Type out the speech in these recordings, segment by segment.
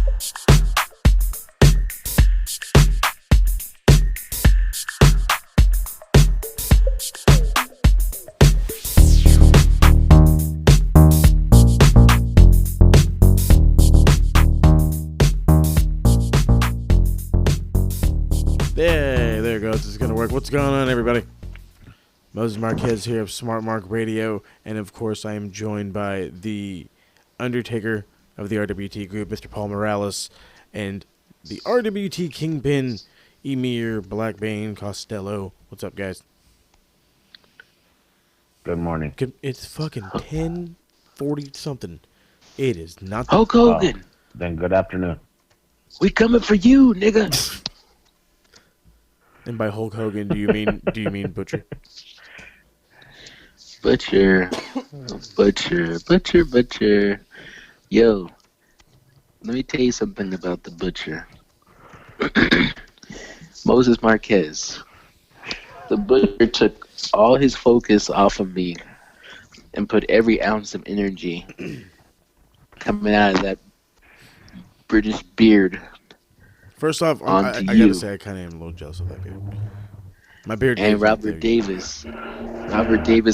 There it goes. This is going to work. What's going on, everybody? Moses Marquez here of SmartMark Radio, and of course I am joined by the Undertaker of the RWT group, Mr. Paul Morales, and the RWT Kingpin, Emir Blackbane Costello. What's up, guys? Good morning. It's fucking 10:40 something. It is not Hulk Hogan. Then good afternoon. We coming for you, nigga. And by Hulk Hogan, do you mean Butcher? Butcher. Yo, let me tell you something about the Butcher. Moses Marquez. The Butcher took all his focus off of me and put every ounce of energy coming out of that British beard. First off, I gotta say I kind of am a little jealous of that beard. My beard. And Robert Davis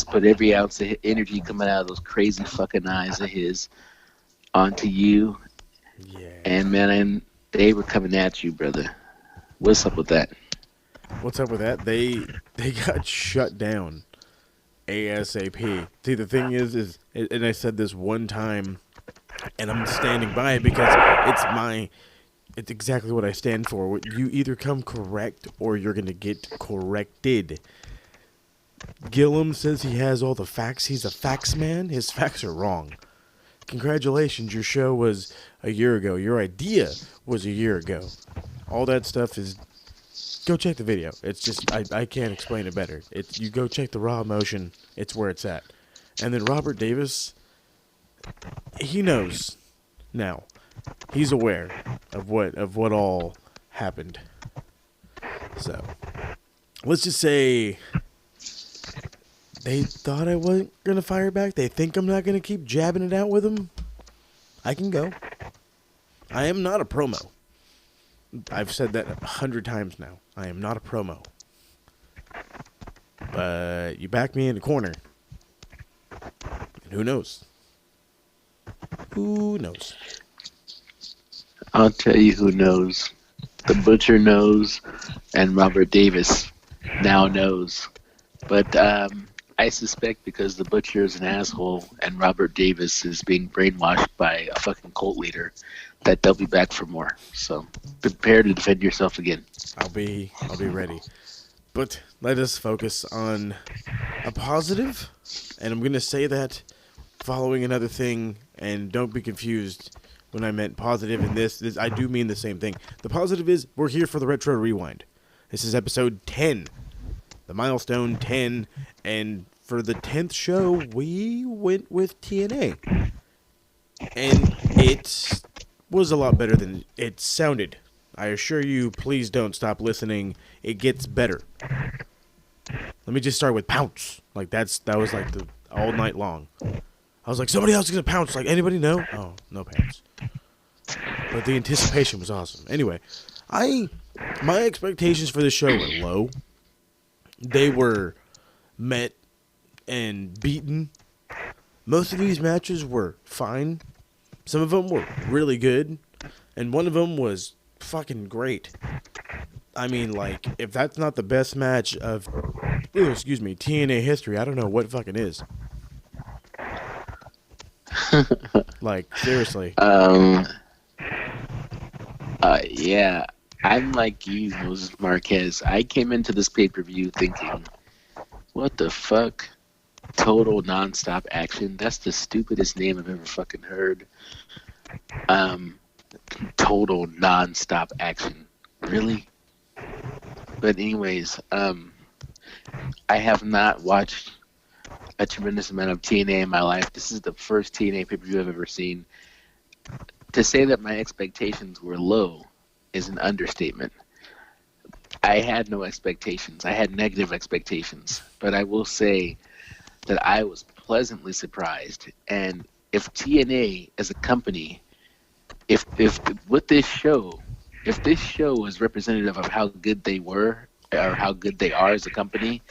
put every ounce of energy coming out of those crazy fucking eyes of his onto you. Yeah. And man, they were coming at you, brother. What's up with that? What's up with that? They got shut down ASAP. See, the thing is, and I said this one time, and I'm standing by it because it's exactly what I stand for. You either come correct or you're going to get corrected. Gillum says he has all the facts. He's a facts man. His facts are wrong. Congratulations, your show was a year ago. Your idea was a year ago. All that stuff is... Go check the video. It's just, I can't explain it better. You go check the raw emotion. It's where it's at. And then Robert Davis, he knows now. He's aware of what all happened. So, let's just say they thought I wasn't going to fire back. They think I'm not going to keep jabbing it out with them. I can go. I am not a promo. I've said that 100 times now. I am not a promo. But you back me in the corner. And who knows? Who knows? I'll tell you who knows. The Butcher knows, and Robert Davis now knows. But I suspect because the Butcher is an asshole and Robert Davis is being brainwashed by a fucking cult leader, that they'll be back for more. So prepare to defend yourself again. I'll be ready. But let us focus on a positive, and I'm going to say that following another thing, and don't be confused when I meant positive in this. I do mean the same thing. The positive is we're here for the Retro Rewind. This is episode 10, the milestone 10, and for the 10th show, we went with TNA. And it was a lot better than it sounded. I assure you, please don't stop listening. It gets better. Let me just start with pounce. Like that was like the all night long. I was like, somebody else is gonna pounce. Like, anybody know? Oh, no pounce. But the anticipation was awesome. Anyway, my expectations for this show were low. They were met and beaten. Most of these matches were fine. Some of them were really good, and one of them was fucking great. I mean, like, if that's not the best match of, TNA history, I don't know what fucking is. Like, seriously. Yeah, I'm like you, Moses Marquez. I came into this pay-per-view thinking, what the fuck? Total non-stop action. That's the stupidest name I've ever fucking heard. Total non-stop action. Really? But anyways, I have not watched a tremendous amount of TNA in my life. This is the first TNA pay-per-view I've ever seen. To say that my expectations were low is an understatement. I had no expectations. I had negative expectations. But I will say that I was pleasantly surprised. And if TNA as a company if with this show, if this show was representative of how good they were or how good they are as a company,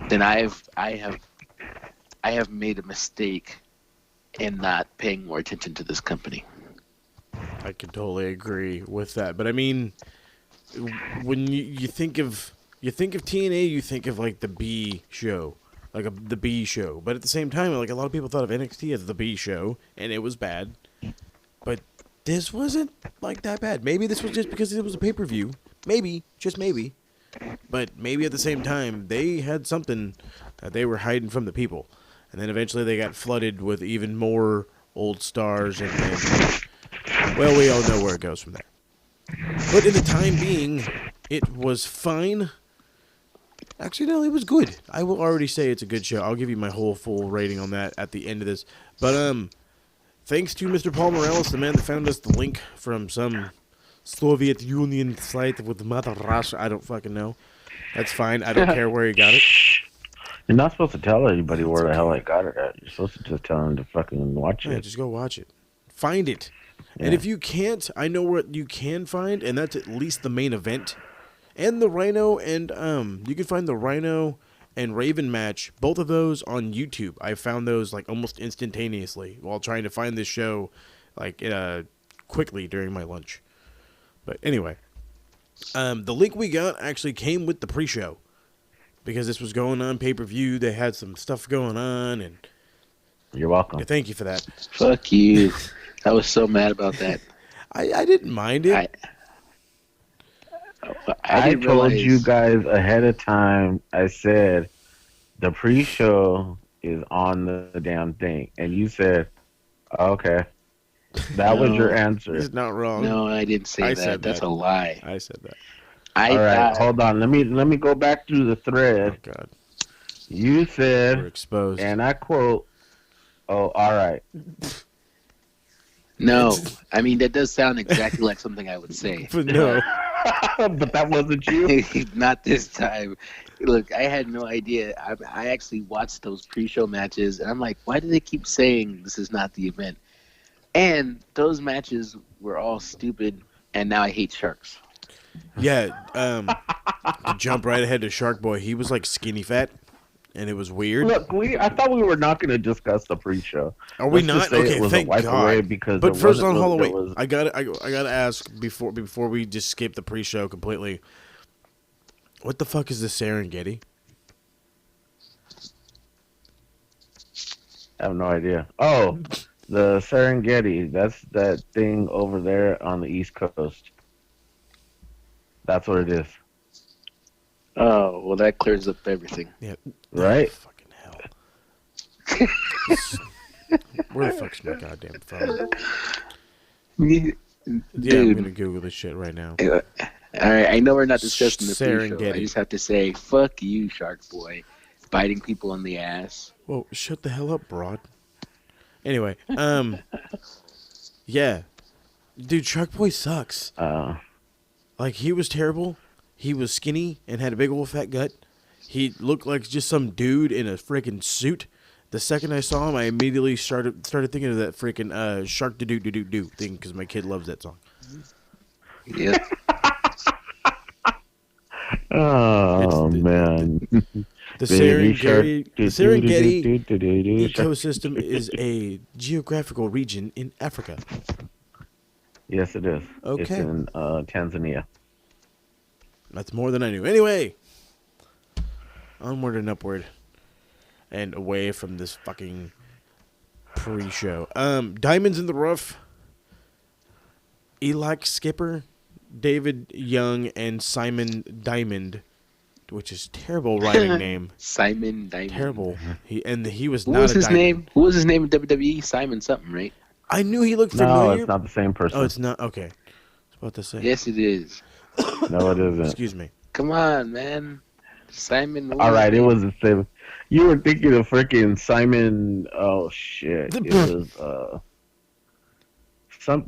then I have made a mistake in not paying more attention to this company. I can totally agree with that. But I mean, when you think of TNA, you think of like the B show, like the B show. But at the same time, like a lot of people thought of NXT as the B show, and it was bad. But this wasn't like that bad. Maybe this was just because it was a pay-per-view. Maybe, just maybe. But maybe at the same time, they had something that they were hiding from the people. And then eventually they got flooded with even more old stars. And well, we all know where it goes from there. But in the time being, it was fine. Actually, no, it was good. I will already say it's a good show. I'll give you my whole full rating on that at the end of this. But thanks to Mr. Paul Morales, the man that found us the link from some Soviet Union site with Mother Russia. I don't fucking know. That's fine. I don't care where he got it. You're not supposed to tell anybody where the hell I got it at. You're supposed to just tell them to fucking watch Yeah, it. just go watch it. Find it. Yeah. And if you can't, I know what you can find, and that's at least the main event. And the Rhino, and you can find the Rhino and Raven match, both of those on YouTube. I found those like almost instantaneously while trying to find this show like quickly during my lunch. But anyway, the link we got actually came with the pre-show because this was going on pay-per-view. They had some stuff going on, and You're welcome. thank you for that. Fuck you. I was so mad about that. I didn't mind it. I didn't told realize- you guys ahead of time. I said the pre-show is on the damn thing, and you said, "Okay." That was your answer. He's not wrong. No, I didn't say I that. said That's that. a lie. I said that. I All right, thought, hold on. Let me go back through the Oh, thread. God. You We're said, exposed. and I quote, "Oh, all right." no. I mean, that does sound exactly like something I would say. But no. But that wasn't you. Not this time. Look, I had no idea. I actually watched those pre-show matches, and I'm like, why do they keep saying this is not the event? And those matches were all stupid, and now I hate sharks. Yeah, to jump right ahead to Shark Boy, he was like skinny fat, and it was weird. Look, I thought we were not going to discuss the pre-show. Are we Let's not? just say Okay, it was a thank wipe away God. because But there first on wasn't- hold on, there wait. was- I gotta ask before we just skip the pre-show completely. What the fuck is the Serengeti? I have no idea. Oh, the Serengeti. That's that thing over there on the East Coast. That's what it is, Oh, well, that clears up everything. Yeah. right? Oh, fucking hell. Where the fuck's my goddamn phone? Yeah, I'm Dude. gonna Google this shit right now. All right, I know we're not discussing the pre-show. Serengeti. I just have to say, fuck you, Shark Boy, biting people on the ass. Whoa, shut the hell up, broad. Anyway, yeah. Dude, Shark Boy sucks. Like, he was terrible. He was skinny and had a big old fat gut. He looked like just some dude in a freaking suit. The second I saw him, I immediately started thinking of that freaking Shark Do Do Do Do Do thing because my kid loves that song. Yep. Oh It's- man. The Baby shark. Serengeti Do-do-do-do-do-do-do. ecosystem is a geographical region in Africa. Yes, it is. Okay. It's in Tanzania. That's more than I knew. Anyway, onward and upward and away from this fucking pre-show. Diamonds in the Rough, Elak Skipper, David Young, and Simon Diamond, which is terrible writing name. Simon Diamond. Terrible. He was Who not was a his diamond. name? Who was his name in WWE? Simon something, right? I knew he looked No, familiar. it's not the same person. Oh, it's not. Okay. I was about to say. Yes, it is. No, it isn't. Excuse me. Come on, man. Simon. what All was right, his it name? was the same. You were thinking of freaking Simon. Oh shit! It was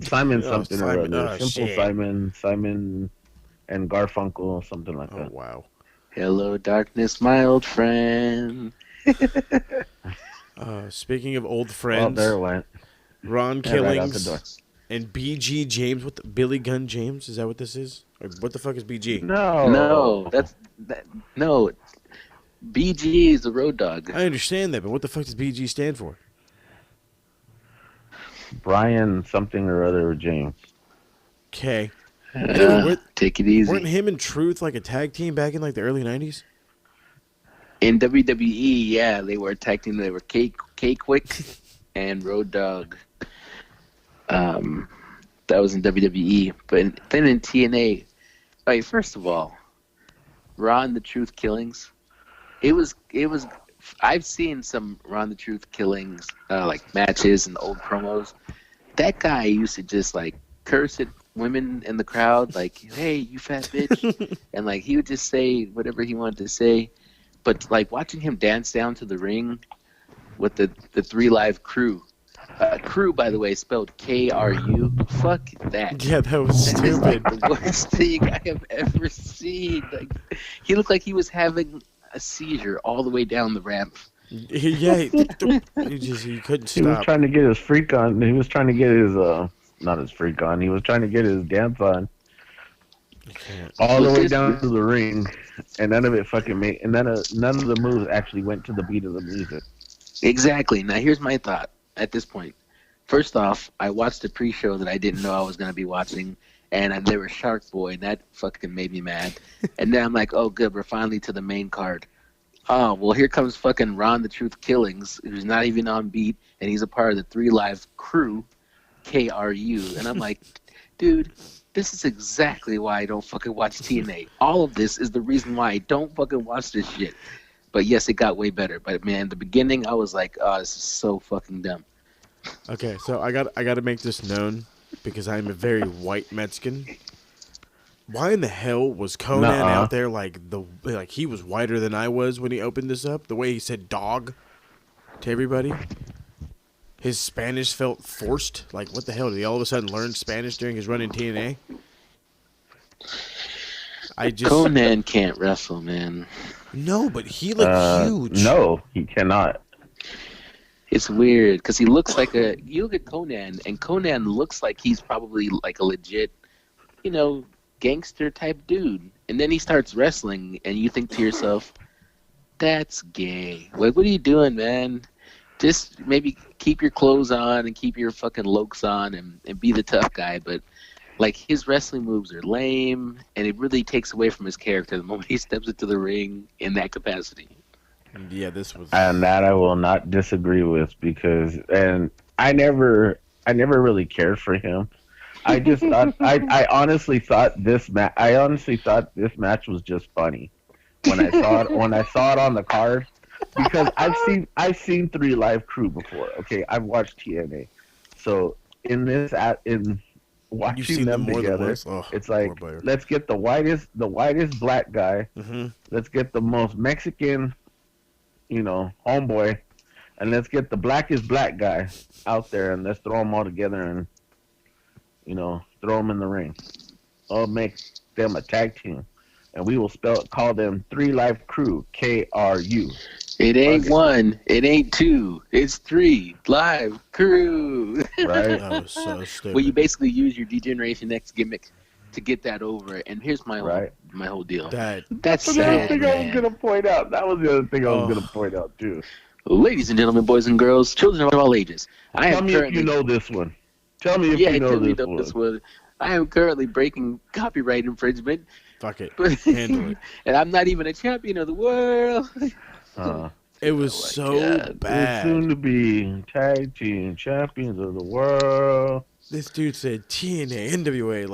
Simon Oh, something or Simon, other. oh, Simple shit. Simon, and Garfunkel, something like Oh that. wow. Hello, darkness, my old friend. Speaking of old Well, friends, there it went. Ron Yeah, right out the Killings door. And BG James, what the Billy Gunn James? Is that what this is? Or what the fuck is BG? No, No. no. BG is the Road Dog. I understand that, but what the fuck does BG stand for? Brian something or other James. Okay. Anyway, Take it weren't easy. him and Truth like a tag team back in like the early 90s? In WWE, yeah, they were attacking. They were K Quick and Road Dog. That was in WWE, but then in TNA. Right, first of all, Ron the Truth killings. It was. I've seen some Ron the Truth killings, like matches and old promos. That guy used to just like curse at women in the crowd, like, "Hey, you fat bitch," and like he would just say whatever he wanted to say. But like watching him dance down to the ring with the 3 Live Crew. Crew, by the way, spelled KRU. Fuck that. Yeah, that was That is like stupid. the worst thing I have ever seen. Like, he looked like he was having a seizure all the way down the ramp. Yeah, he couldn't He was stop. trying to get his freak on. He was trying to get his not his freak on. He was trying to get his dance on I can't. all the Was way this- down to the ring, and none of it fucking made. And none of the moves actually went to the beat of the music. Exactly. Now, here's my thought at this point. First off, I watched a pre-show that I didn't know I was going to be watching, and there was Shark Boy, and that fucking made me mad. And then I'm like, oh, good, we're finally to the main card. Oh, well, here comes fucking Ron the Truth Killings, who's not even on beat, and he's a part of the 3 Live Crew, KRU. And I'm like, dude, this is exactly why I don't fucking watch TNA. All of this is the reason why I don't fucking watch this shit. But yes, it got way better. But man, in the beginning, I was like, oh, this is so fucking dumb. Okay, so I got to make this known because I'm a very white Mexican. Why in the hell was Conan Nuh-uh. out there like he was whiter than I was when he opened this up? The way he said dog to everybody. His Spanish felt forced. Like, what the hell? Did he all of a sudden learn Spanish during his run in TNA? I just Conan can't wrestle, man. No, but he looked huge. No, he cannot. It's weird because he looks like you look at Conan, and Conan looks like he's probably like a legit, gangster type dude. And then he starts wrestling, and you think to yourself, that's gay. Like, what are you doing, man? Just maybe keep your clothes on and keep your fucking lokes on and be the tough guy. But like, his wrestling moves are lame, and it really takes away from his character the moment he steps into the ring in that capacity. Yeah, this was. And that I will not disagree with because, and I never really cared for him. I just thought, I honestly thought this match was just funny when I saw it on the card because I've seen 3 Live Crew before. Okay, I've watched TNA, so in You've watching seen them them more than together, once? Oh, it's like poor player. let's get the whitest black guy. Mm-hmm. Let's get the most Mexican, homeboy, and let's get the blackest black guy out there, and let's throw them all together and, throw them in the ring. I'll make them a tag team, and we will call them 3 Live Crew, KRU. It ain't Okay. 1, it ain't 2, it's 3 Live Crew. Right? That was so stupid. Well, you basically use your D-Generation X gimmick to get that over. And here's my whole deal. That That's That's the other sad, thing I was man. gonna point out. That was the other thing I was Oh. gonna point out too. Ladies and gentlemen, boys and girls, children of all ages, I Tell am me if currently you know this one. Tell me if yeah, you know tell me this one. one. I am currently breaking copyright infringement, fuck it. but Handle it. and I'm not even a champion of the world. It was Oh my so God. We're bad. soon to be tag team champions of the world. This dude said TNA, NWA,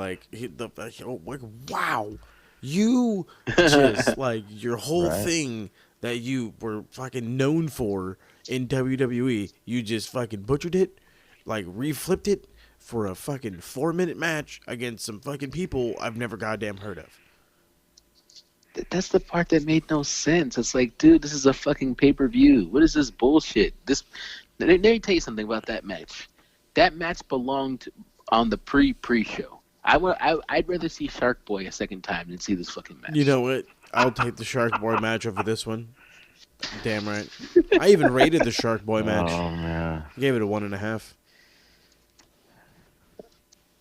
wow. You just, your whole Right. thing that you were fucking known for in WWE, you just fucking butchered it, reflipped it for a fucking 4-minute match against some fucking people I've never goddamn heard of. That's the part that made no sense. It's like, dude, this is a fucking pay-per-view. What is this bullshit? Let me tell you something about that match. That match belonged on the pre-show. I'd rather see Shark Boy a second time than see this fucking match. You know what? I'll take the Shark Boy match over this one. Damn right. I even rated the Shark Boy match. Oh man. I gave it a 1.5.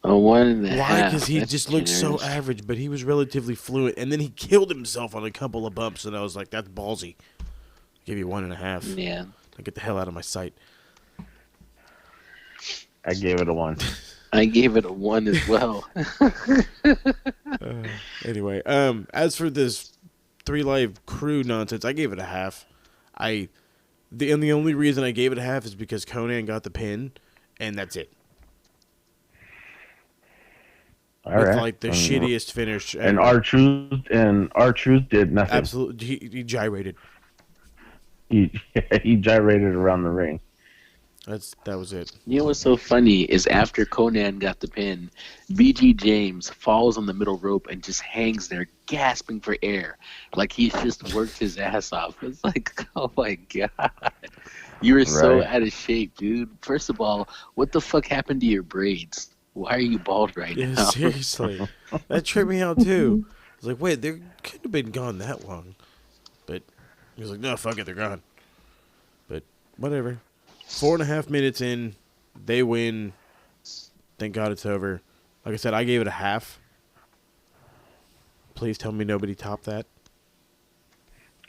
A 1.5. Why? Because he That's just looked so generous. average, but he was relatively fluent, and then he killed himself on a couple of bumps, and I was like, that's ballsy. Give you 1.5. Yeah. Now get the hell out of my sight. I gave it a 1. I gave it a 1 as well. Anyway, as for this 3 Live Crew nonsense, I gave it a half. The only reason I gave it a half is because Conan got the pin, and that's it. All With right. like the shittiest finish, And R-Truth did nothing. absolutely, he gyrated. He gyrated around the ring. That was it. You know what's so funny is after Conan got the pin, BG James falls on the middle rope and just hangs there gasping for air. Like he's just worked his ass off. It's like, oh my God. You were so Right. out of shape, dude. First of all, what the fuck happened to your braids? Why are you bald right Yeah, now? seriously, that tripped me out too. I was like, wait, they couldn't have been gone that long, but he was like, no, fuck it, they're gone. But whatever. 4.5 minutes in, they win. Thank God it's over. Like I said, I gave it a half. Please tell me nobody topped that.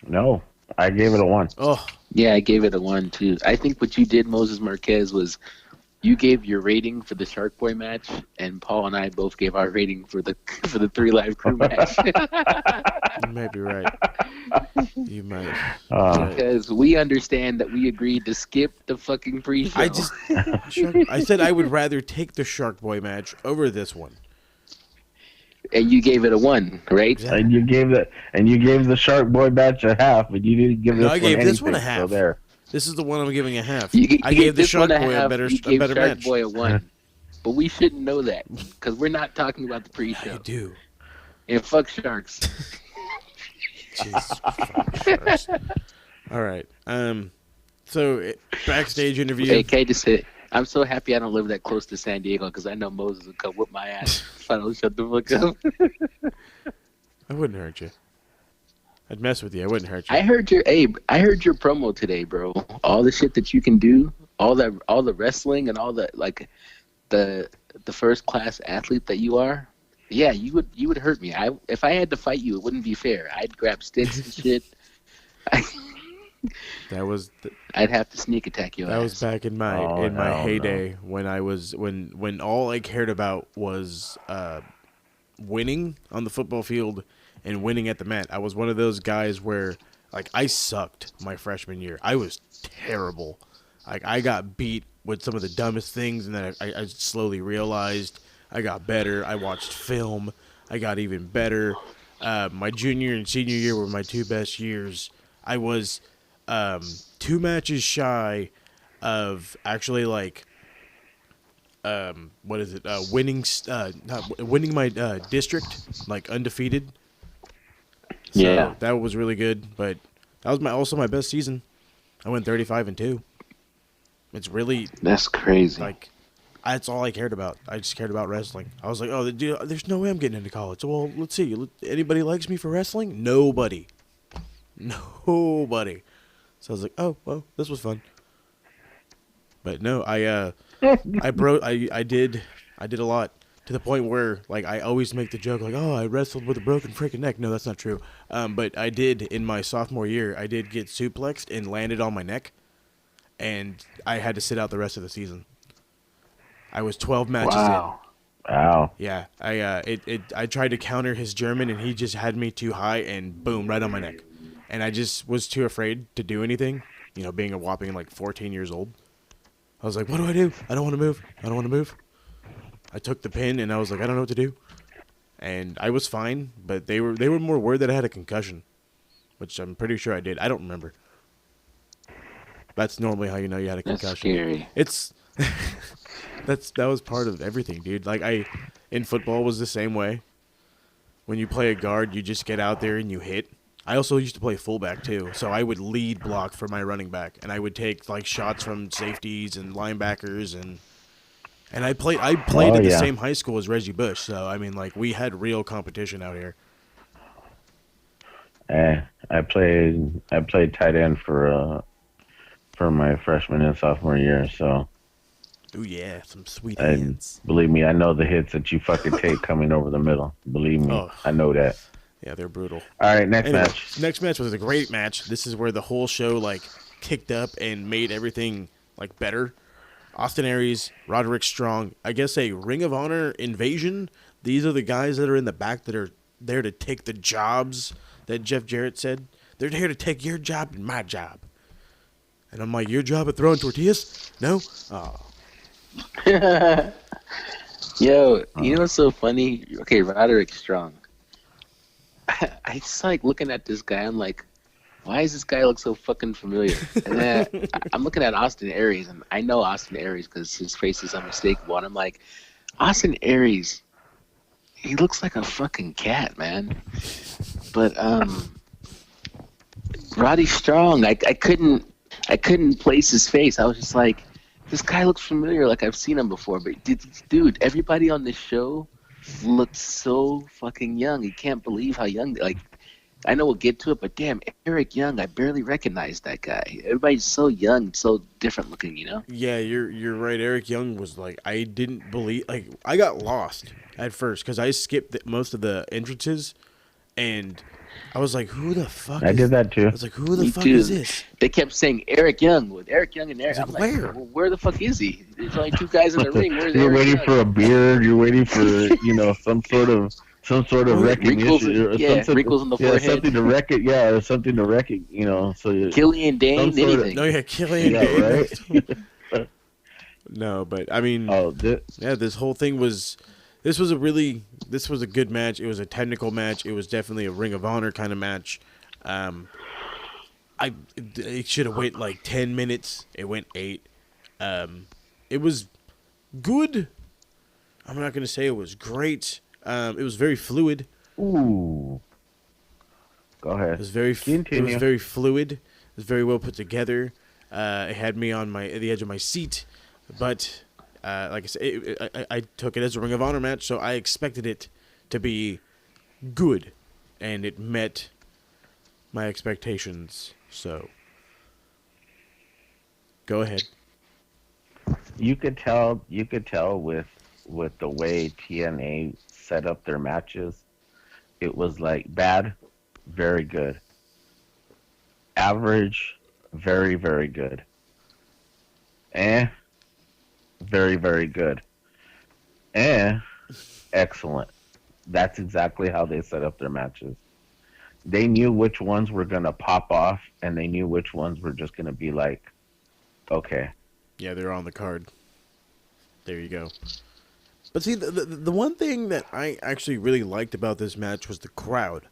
No, I gave it a 1. Oh, Yeah, I gave it a 1 too. I think what you did, Moses Marquez, was you gave your rating for the Shark Boy match, and Paul and I both gave our rating for the 3 Live Crew match. you might be right. You might. Because we understand that we agreed to skip the fucking pre-show. I said I would rather take the Shark Boy match over this one. And you gave it a 1, right? Exactly. And you gave the Shark Boy match a half, but you didn't give this No, one I gave this anything, one a half. So there. This is the one I'm giving a half. You I gave the this Shark one Boy half, a better you gave Shark match. Boy a 1. But we shouldn't know that because we're not talking about the pre-show. I do. And fuck Sharks. Jesus fucking Sharks. All right. So backstage interview. Hey, can I just say, I'm so happy I don't live that close to San Diego because I know Moses would come whip my ass if I don't shut the fuck up. I wouldn't hurt you. I'd mess with you. I wouldn't hurt you. I heard your promo today, bro. All the shit that you can do, all the wrestling and all the the first class athlete that you are. Yeah, you would hurt me. If I had to fight you, it wouldn't be fair. I'd grab sticks and shit. That was I'd have to sneak attack your that ass. was back in my heyday when I was when all I cared about was winning on the football field and winning at the mat. I was one of those guys where like I sucked my freshman year. I was terrible. Like I got beat with some of the dumbest things, and then I slowly realized I got better. I watched film. I got even better. My junior and senior year were my 2 best years. I was 2 matches shy of actually like winning winning my district, like undefeated. So Yeah. that was really good, but that was also my best season. I went 35-2. It's really That's crazy. like that's all I cared about. I just cared about wrestling. I was like, oh, there's no way I'm getting into college. Well, let's see. Anybody likes me for wrestling? Nobody. Nobody. So I was like, oh, well, this was fun. But no, I did a lot to the point where like I always make the joke like, oh, I wrestled with a broken freaking neck. No, that's not true. But I did in my sophomore year. I did get suplexed and landed on my neck, and I had to sit out the rest of the season. I was 12 matches in. Wow. Yeah, I tried to counter his German, and he just had me too high, and boom, right on my neck. And I just was too afraid to do anything, being a whopping like 14 years old. I was like, what do? I don't want to move. I don't want to move. I took the pin, and I was like, I don't know what to do. And I was fine, but they were more worried that I had a concussion, which I'm pretty sure I did. I don't remember. That's normally how you know you had a concussion. That's scary. It's that was part of everything, dude. Like in football was the same way. When you play a guard, you just get out there and you hit. I also used to play fullback too, so I would lead block for my running back, and I would take like shots from safeties and linebackers, and I played at the same high school as Reggie Bush, so I mean like we had real competition out here. I played tight end for my freshman and sophomore year, so Ooh yeah, some sweet And hands. believe me, I know the hits that you fucking take coming over the middle. Believe me, Oh I know that. yeah, they're brutal. All right, next Anyway, match. next match was a great match. This is where the whole show like kicked up and made everything like better. Austin Aries, Roderick Strong. I guess a Ring of Honor invasion. These are the guys that are in the back that are there to take the jobs that Jeff Jarrett said. They're here to take your job and my job. And I'm like, your job at throwing tortillas? No? Oh, Yo, you Uh, know what's so funny? Okay, Roderick Strong. I just like looking at this guy. I'm like, why does this guy look so fucking familiar? And then I'm looking at Austin Aries, and I know Austin Aries because his face is unmistakable. And I'm like, Austin Aries, he looks like a fucking cat, man. But Roddy Strong, I couldn't place his face. I was just like, this guy looks familiar, like I've seen him before. But dude, everybody on this show looked so fucking young. You can't believe how young. Like, I know we'll get to it, but damn, Eric Young, I barely recognized that guy. Everybody's so young, so different looking, you know? yeah, you're right. Eric Young was like, I didn't believe, like, I got lost at first because I skipped most of the entrances, and I was like, who the fuck I is? did that I too. was like, who the Me fuck is too. this? They kept saying Eric Young with Eric Young and I was Eric. like, I'm like, where? well, where the fuck is he? There's only two guys in the ring. Where's You're Eric waiting Young? for a beard. You're waiting for some sort of Wrinkles, recognition or something. wrinkles on the Yeah, forehead. something to yeah, or something to So Killian some Dane, sort of No, anything. yeah, Killian yeah, right. Dane. No, but I mean, Oh, yeah, this whole thing was. This was a good match. It was a technical match. It was definitely a Ring of Honor kind of match. Um, it should have went like 10 minutes. It went 8. It was good. I'm not gonna say it was great. It was very fluid. ooh. Go It ahead. was very it was Continue. very fluid. It was very well put together. It had me on the edge of my seat, but like I said, I took it as a Ring of Honor match, so I expected it to be good, and it met my expectations. So go ahead. You could tell with the way TNA set up their matches. It was like bad, very good. Average, very, very good. Eh, very, very good. Eh, excellent. That's exactly how they set up their matches. They knew which ones were gonna pop off, and they knew which ones were just gonna be like, okay. Yeah, they're on the card. There you go. But see, the one thing that I actually really liked about this match was the crowd.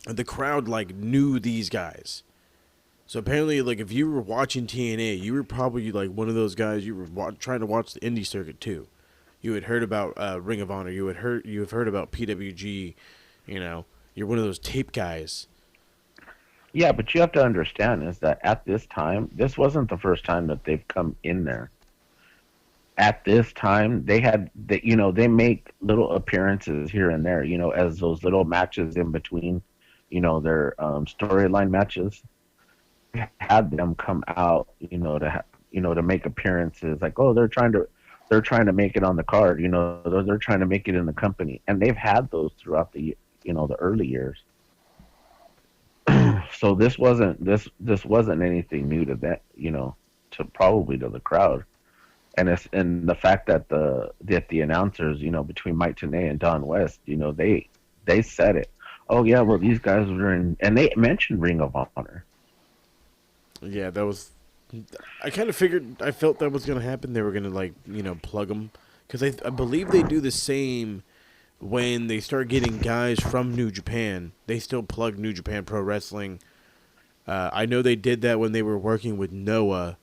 The crowd like knew these guys. So apparently, like if you were watching TNA, you were probably like one of those guys. You were trying to watch the indie circuit too. You had heard about Ring of Honor. You've heard about PWG. You know, you're one of those tape guys. Yeah, but you have to understand is that at this time, this wasn't the first time that they've come in there. At this time, they make little appearances here and there, as those little matches in between, their storyline matches. Had them come out, to make appearances. Like, oh, they're trying to make it on the card, they're trying to make it in the company, and they've had those throughout the early years. So this wasn't anything new to that, to the crowd. And the fact that the announcers, between Mike Tenay and Don West, they said it. Oh yeah, well these guys were in, and they mentioned Ring of Honor. Yeah, that was. I kind of figured. I felt that was gonna happen. They were gonna like plug them because I believe they do the same when they start getting guys from New Japan. They still plug New Japan Pro Wrestling. I know they did that when they were working with Noah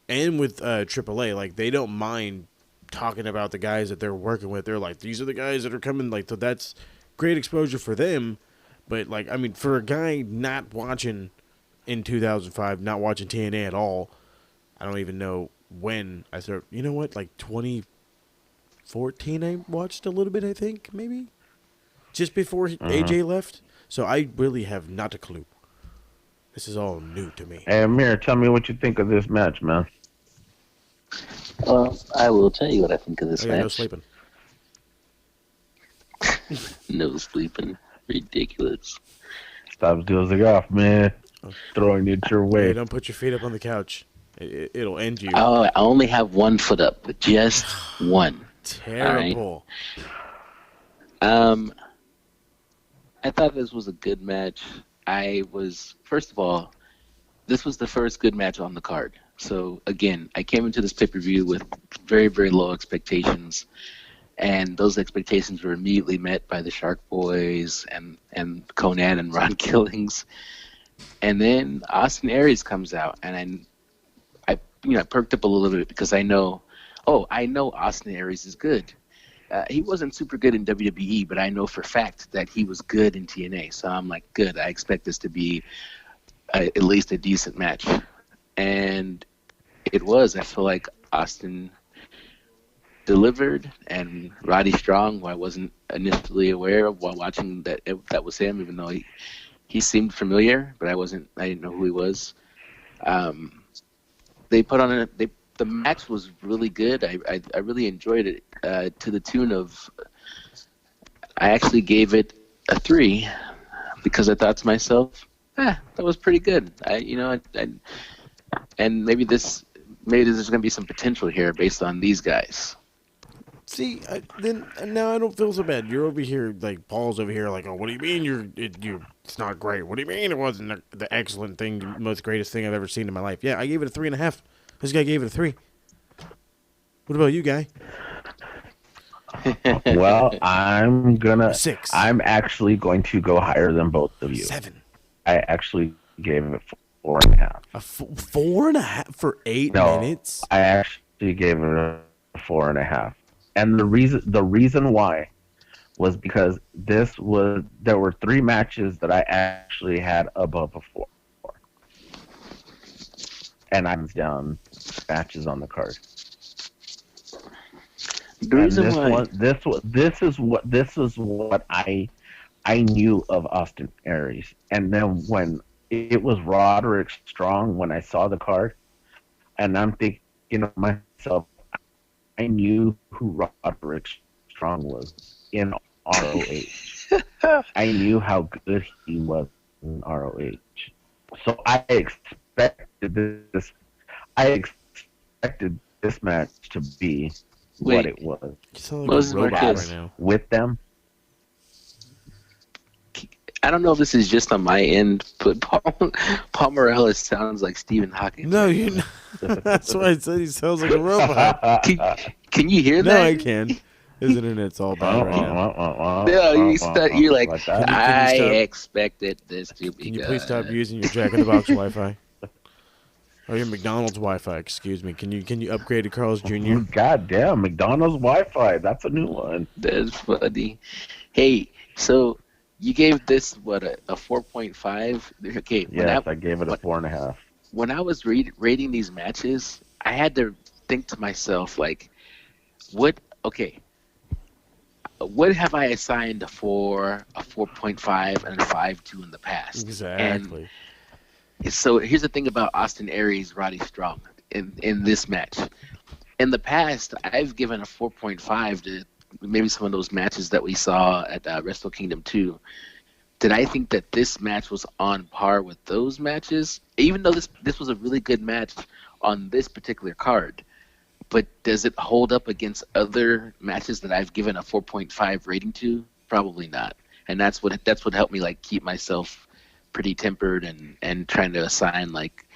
and with AAA. Like they don't mind talking about the guys that they're working with. They're like, these are the guys that are coming. Like, so that's great exposure for them. But like, I mean, for a guy not watching in 2005, not watching TNA at all, I don't even know when I started. You know what? Like 2014, I watched a little bit. I think maybe just before Uh-huh. AJ left. So I really have not a clue. This is all new to me. Hey Amir, tell me what you think of this match, man. I will tell you what I think of Oh this yeah, no match. sleeping. No sleeping. Ridiculous. Stops dozing off, man. Throwing it your Hey, way. don't put your feet up on the couch. It'll end you. Oh, I only have 1 foot up. Just one. All right. Terrible. Um, I thought this was a good match. First of all, this was the first good match on the card. So again, I came into this pay-per-view with very, very low expectations, and those expectations were immediately met by the Shark Boys and Conan and Ron Killings. And then Austin Aries comes out, and I perked up a little bit because I know Austin Aries is good. He wasn't super good in WWE, but I know for a fact that he was good in TNA. So I'm like, good. I expect this to be at least a decent match. And it was. I feel like Austin delivered, and Roddy Strong, who I wasn't initially aware of while watching that was him, even though he seemed familiar, but I didn't know who he was. They put on the match was really good. I really enjoyed it to the tune of, I actually gave it a 3 because I thought to myself, that was pretty good. And maybe there's going to be some potential here based on these guys. See, then now I don't feel so bad. You're over here, like Paul's over here, like, oh, what do you mean it's not great? What do you mean it wasn't the excellent thing, the most greatest thing I've ever seen in my life? Yeah, I gave it a 3.5. This guy gave it a 3. What about you, guy? Well, I'm A 6. actually going to go higher than both of you. 7. I actually gave it 4.5. A 4.5 for 8 No, minutes? I actually gave it a 4.5. And the reason why was because there were 3 matches that I actually had above a 4. And I was down matches on the card. The reason why This is what I knew of Austin Aries. And then when it was Roderick Strong, when I saw the card, and I'm thinking of myself, I knew who Roderick Strong was in ROH. I knew how good he was in ROH. So I expected this match to be what it was. You sound like a robot right now. With them. I don't know if this is just on my end, but Paul Morales sounds like Stephen Hawking. No, that's why I said he sounds like a robot. Can you hear that? No, I can. His internet's all bad right now. No, you're like, that. I expected this to be Can you good. please stop using your Jack in the Box Wi-Fi? Or your McDonald's Wi-Fi, excuse me. Can you upgrade to Carl's Jr.? God damn, McDonald's Wi-Fi. That's a new one. That's funny. Hey, so you gave this, what, a 4.5? Okay. Yes, I gave it a 4.5. When I was rating these matches, I had to think to myself, like, what have I assigned a 4, a 4.5, and a 5 to in the past? Exactly. And so here's the thing about Austin Aries, Roddy Strong in this match. In the past, I've given a 4.5 to maybe some of those matches that we saw at Wrestle Kingdom 2. Did I think that this match was on par with those matches? Even though this was a really good match on this particular card, but does it hold up against other matches that I've given a 4.5 rating to? Probably not. And that's what helped me like keep myself pretty tempered and trying to assign like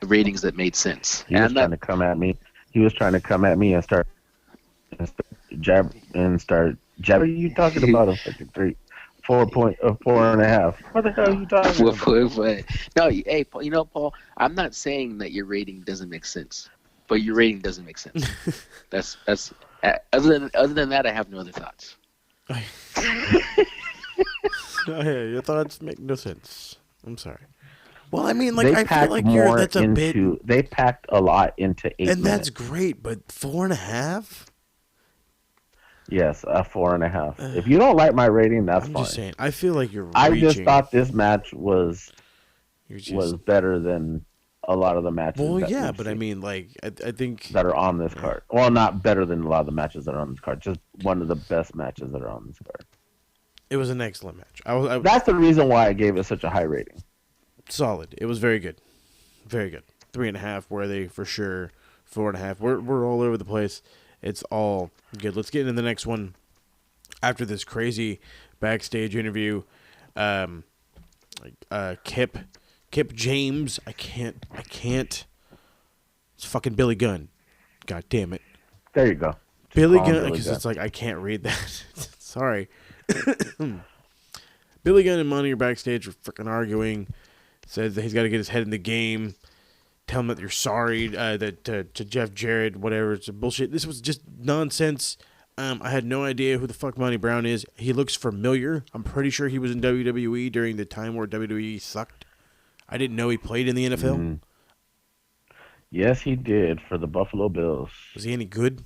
ratings that made sense. He was trying to come at me. He was trying to come at me and start jab. What are you talking about? A fucking 4.5. What the hell are you talking about? No, hey, Paul, Paul, I'm not saying that your rating doesn't make sense, but your rating doesn't make sense. that's other than that, I have no other thoughts. Oh, yeah, your thoughts make no sense. I'm sorry. Well, I mean, like, They I feel like that's a bit. They packed a lot into 8 minutes. And that's great, but 4.5? Yes, a 4.5. If you don't like my rating, that's fine. I'm just saying. I feel like you're. I reaching. just thought this match was better than a lot of the matches Well, that yeah, we've but I seen mean, like, I think that are on this card. Well, not better than a lot of the matches that are on this card. Just one of the best matches that are on this card. it was an excellent match. I That's the reason why I gave it such a high rating. solid. It was very good, very good. 3.5 worthy for sure. 4.5. We're all over the place. It's all good. Let's get into the next one. After this crazy backstage interview, um, Kip James. I can't. It's fucking Billy Gunn. God damn it. There you go. Billy call him Gunn, Billy because Gunn. it's like I can't read that. Sorry. Billy Gunn and Money are backstage, are freaking arguing. Says that he's got to get his head in the game. Tell him that you're sorry. That to Jeff Jarrett, whatever. It's bullshit. This was just nonsense. I had no idea who the fuck Monty Brown is. He looks familiar. I'm pretty sure he was in WWE during the time where WWE sucked. I didn't know he played in the NFL. Mm. Yes, he did for the Buffalo Bills. Was he any good?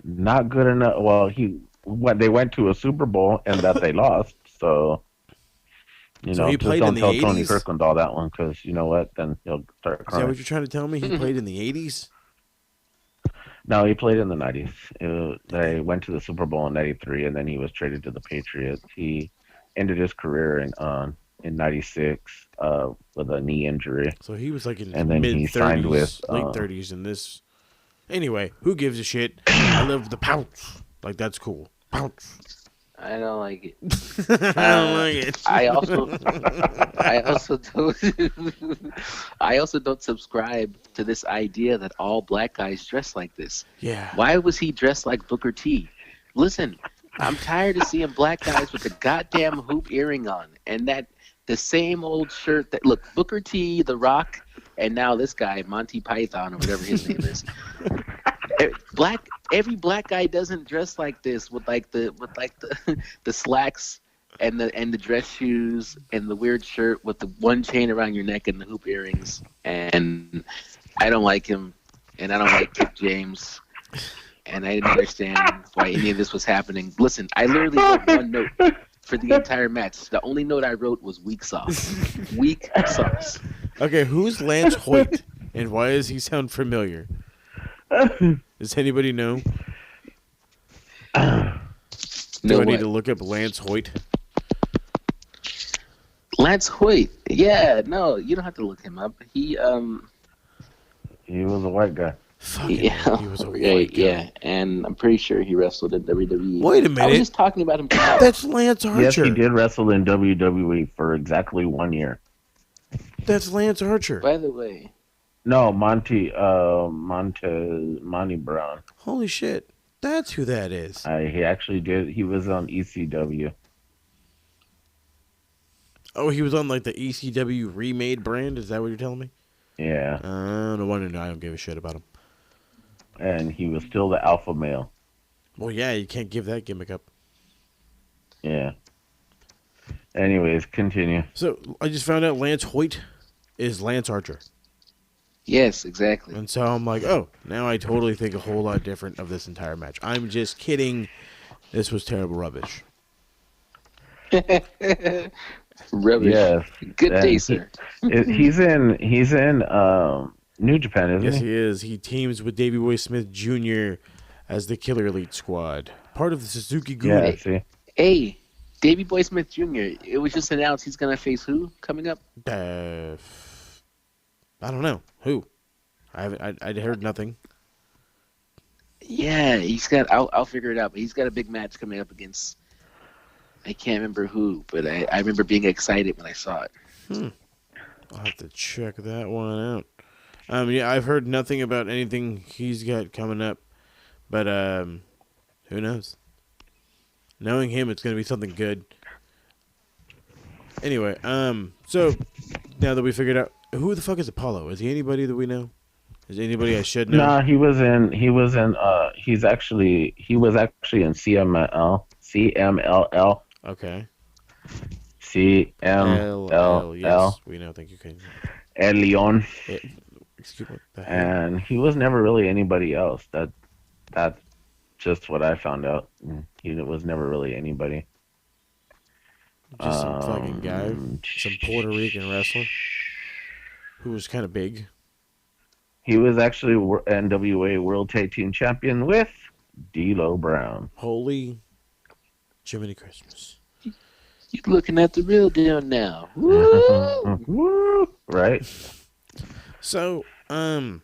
Not good enough. Well, they went to a Super Bowl and that they lost. So So he just played don't in the tell Tony 80s? Kirkland all that one because you know what? Then he'll start Is that crying. what you're trying to tell me? He played in the 80s? No, he played in the '90s. They went to the Super Bowl in '93, and then he was traded to the Patriots. He ended his career in '96 with a knee injury, So he was like in his and then he mid signed 30s, with late 30s in this. Anyway, who gives a shit? I love the pounce. Like, that's cool. Pounce. I don't like it. I don't like it. I also don't subscribe to this idea that all black guys dress like this. Yeah. Why was he dressed like Booker T? Listen, I'm tired of seeing black guys with the goddamn hoop earring on and the same old shirt that look Booker T, The Rock, and now this guy Monty Python or whatever his name is. Every black guy doesn't dress like this with the the slacks and the dress shoes and the weird shirt with the one chain around your neck and the hoop earrings. And I don't like him, and I don't like Kip James, and I didn't understand why any of this was happening. Listen, I literally wrote one note for the entire match. The only note I wrote was weak sauce. Weak sauce. Okay, who's Lance Hoyt? And why does he sound familiar? Does anybody know? Do I need to look up Lance Hoyt? Lance Hoyt. Yeah, no, you don't have to look him up. He was a white guy. yeah, He was a white guy. yeah, and I'm pretty sure he wrestled in WWE. Wait a I was minute. just talking about him. That's Lance Archer. Yes, he did wrestle in WWE for exactly 1 year. That's Lance Archer. By the way, No, Monty Brown. Holy shit. That's who that is. He actually did. He was on ECW. Oh, he was on like the ECW remade brand? Is that what you're telling me? Yeah, No wonder I don't give a shit about him. and he was still the alpha male. Well, yeah, you can't give that gimmick up. Yeah. Anyways, continue. So, I just found out Lance Hoyt is Lance Archer. yes, exactly. And so I'm like, oh, now I totally think a whole lot different of this entire match. I'm just kidding. This was terrible rubbish. Rubbish. Yes. Good and day, sir. He's in New Japan, isn't Yes, he? he is. He teams with Davey Boy Smith Jr. as the Killer Elite Squad. Part of the Suzuki Gun. Yeah, see. Hey, Davey Boy Smith Jr. It was just announced he's gonna face who coming up? I don't know. Who? I heard nothing. Yeah, he's got. I'll figure it out. But he's got a big match coming up against. I can't remember who, but I remember being excited when I saw it. I'll have to check that one out. Yeah, I've heard nothing about anything he's got coming up, but who knows? Knowing him, it's gonna be something good. Anyway, so now that we figured out who the fuck is Apollo, is he anybody that we know? Is anybody I should know? No, he was actually in CMLL. Okay. CMLL. Yes, we know. Thank you, Ken. El Leon. Excuse me. The hell? And he was never really anybody else. That's just what I found out. He was never really anybody. Just some fucking guy, some Puerto Rican wrestler. who was kind of big. He was actually NWA World Tag Team Champion with D'Lo Brown. Holy Jiminy Christmas. You're looking at the real deal now. Woo! Woo! Right? So, I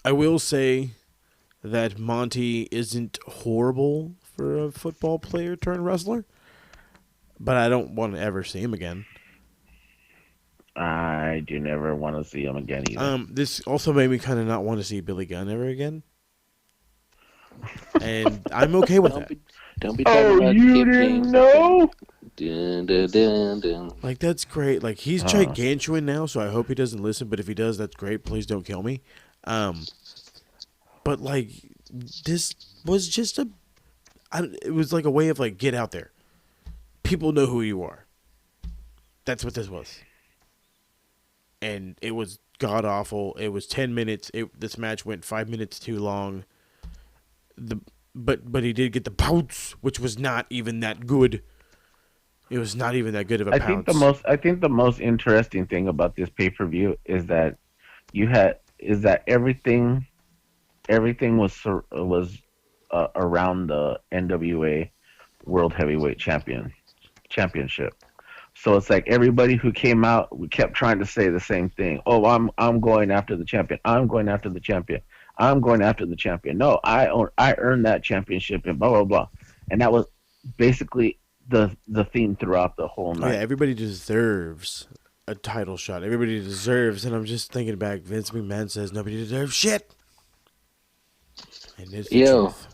will say that Monty isn't horrible for a football player turned wrestler, but I don't want to ever see him again. I do never want to see him again either. This also made me kind of not want to see Billy Gunn ever again, and I'm okay with that. Don't be talking about you Kip didn't James. know? Dun, dun, dun, dun. Like, that's great. Like, he's gigantuan now, so I hope he doesn't listen. But if he does, that's great. Please don't kill me. But like, this was just it was like a way of like, get out there. People know who you are. That's what this was. And it was god awful. It was 10 minutes. This match went 5 minutes too long. But he did get the pounce, which was not even that good. It was not even that good of a pounce. I think the most interesting thing about this pay-per-view is that everything was around the NWA World Heavyweight Championship. So it's like everybody who came out, we kept trying to say the same thing. Oh, I'm going after the champion. I'm going after the champion. I'm going after the champion. No, I earned that championship and blah blah blah. And that was basically the theme throughout the whole night. Yeah, everybody deserves a title shot. Everybody deserves, and I'm just thinking back. Vince McMahon says nobody deserves shit. And it's the truth.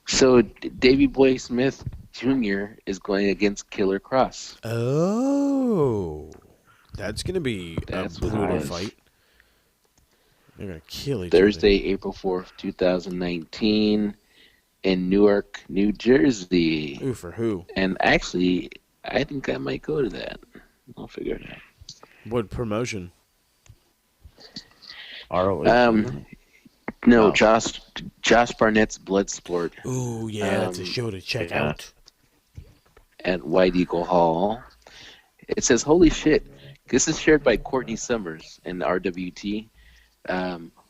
So Davey Boy Smith Jr. is going against Killer Cross. Oh, that's gonna be a brutal fight. They're gonna kill each other. Thursday, April 4th, 2019, in Newark, New Jersey. Ooh, for who? And actually, I think I might go to that. I'll figure it out. What promotion? ROH. No, Josh Barnett's Bloodsport. Ooh, yeah, that's a show to check out. At White Eagle Hall. It says, holy shit. This is shared by Courtney Summers in RWT,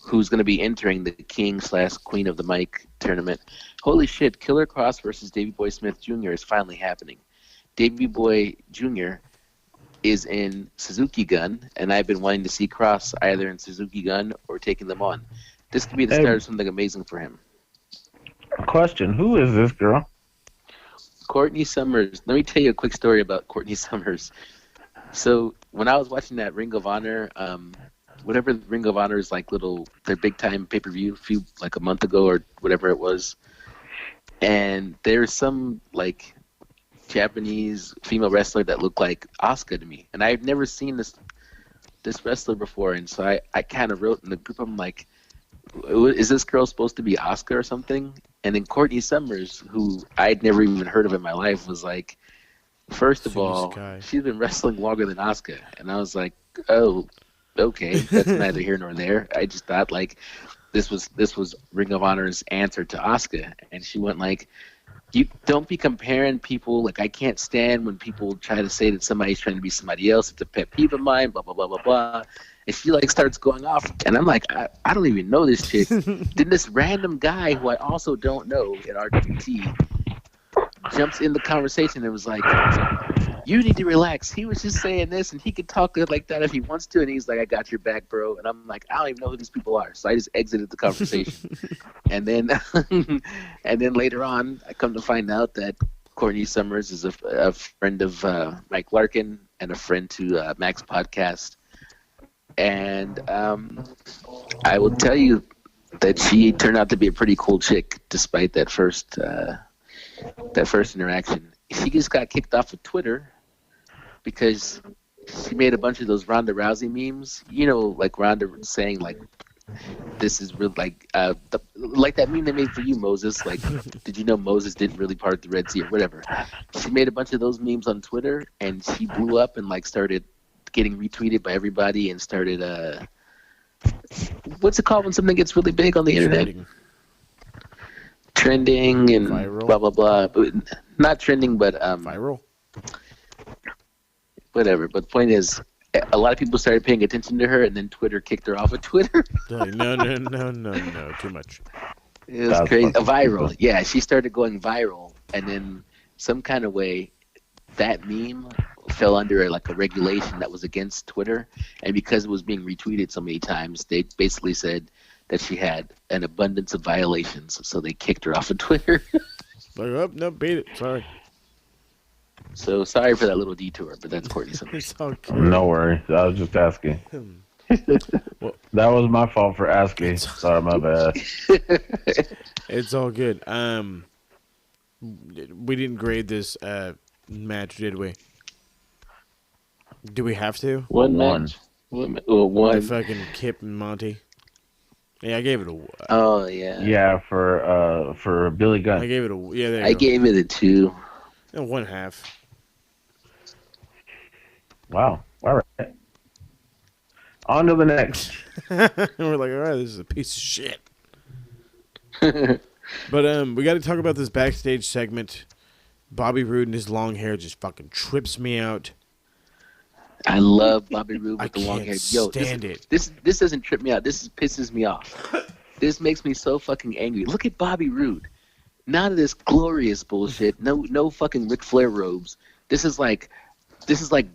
who's going to be entering the King/Queen of the Mic tournament. Holy shit, Killer Cross versus Davey Boy Smith Jr. is finally happening. Davey Boy Jr. is in Suzuki Gun, and I've been wanting to see Cross either in Suzuki Gun or taking them on. This could be the start of something amazing for him. Question, who is this girl? Courtney Summers. Let me tell you a quick story about Courtney Summers. So when I was watching that Ring of Honor, whatever Ring of Honor's like their big time pay-per-view like a month ago or whatever it was, and there's some like Japanese female wrestler that looked like Asuka to me, and I had never seen this wrestler before, and so I kind of wrote in the group, I'm like, is this girl supposed to be Asuka or something? And then Courtney Summers, who I'd never even heard of in my life, was like, first of all, she's been wrestling longer than Asuka. And I was like, oh, okay, that's neither here nor there. I just thought like this was Ring of Honor's answer to Asuka. And she went like, you don't be comparing people. Like, I can't stand when people try to say that somebody's trying to be somebody else. It's a pet peeve of mine, blah, blah, blah, blah, blah. And she like starts going off, and I'm like, I don't even know this chick. Then this random guy who I also don't know in RWT jumps in the conversation and was like, you need to relax. He was just saying this, and he could talk like that if he wants to. And he's like, I got your back, bro. And I'm like, I don't even know who these people are. So I just exited the conversation. and then later on, I come to find out that Courtney Summers is a friend of Mike Larkin and a friend to Max Podcast. And I will tell you that she turned out to be a pretty cool chick, despite that first interaction. She just got kicked off of Twitter because she made a bunch of those Ronda Rousey memes. You know, like Ronda saying like, "This is real," like like that meme they made for you, Moses. Like, did you know Moses didn't really part the Red Sea or whatever? She made a bunch of those memes on Twitter, and she blew up and like started getting retweeted by everybody and started what's it called when something gets really big on the internet? Trending and viral. Blah blah blah. But not trending, but viral. Whatever. But the point is, a lot of people started paying attention to her, and then Twitter kicked her off of Twitter. Like, no, no, no, no, no, too much. It was That's crazy. A fucking viral. stupid. Yeah, she started going viral, and then some kind of way that meme fell under like a regulation that was against Twitter, and because it was being retweeted so many times, they basically said that she had an abundance of violations, so they kicked her off of Twitter. Like, oh, no, beat it. Sorry. So sorry for that little detour, but that's Courtney Summers. It's all good. No worries. I was just asking. Well, That was my fault for asking. It's- Sorry, my bad. it's all good. We didn't grade this match, did we? Do we have to? One One. match. One. The One. fucking Kip and Monty. Yeah, I gave it a. Oh yeah. Yeah, for Billy I Gunn. gave it a. Yeah, there you I go. gave it a 2. And 1/2. Wow. All right. On to the next. And we're like, all right, this is a piece of shit. But we got to talk about this backstage segment. Bobby Roode and his long hair just fucking trips me out. I love Bobby Roode I with the long can't hair. Yo, stand it. this doesn't trip me out. This pisses me off. This makes me so fucking angry. Look at Bobby Roode. None of this glorious bullshit. No fucking Ric Flair robes. This is like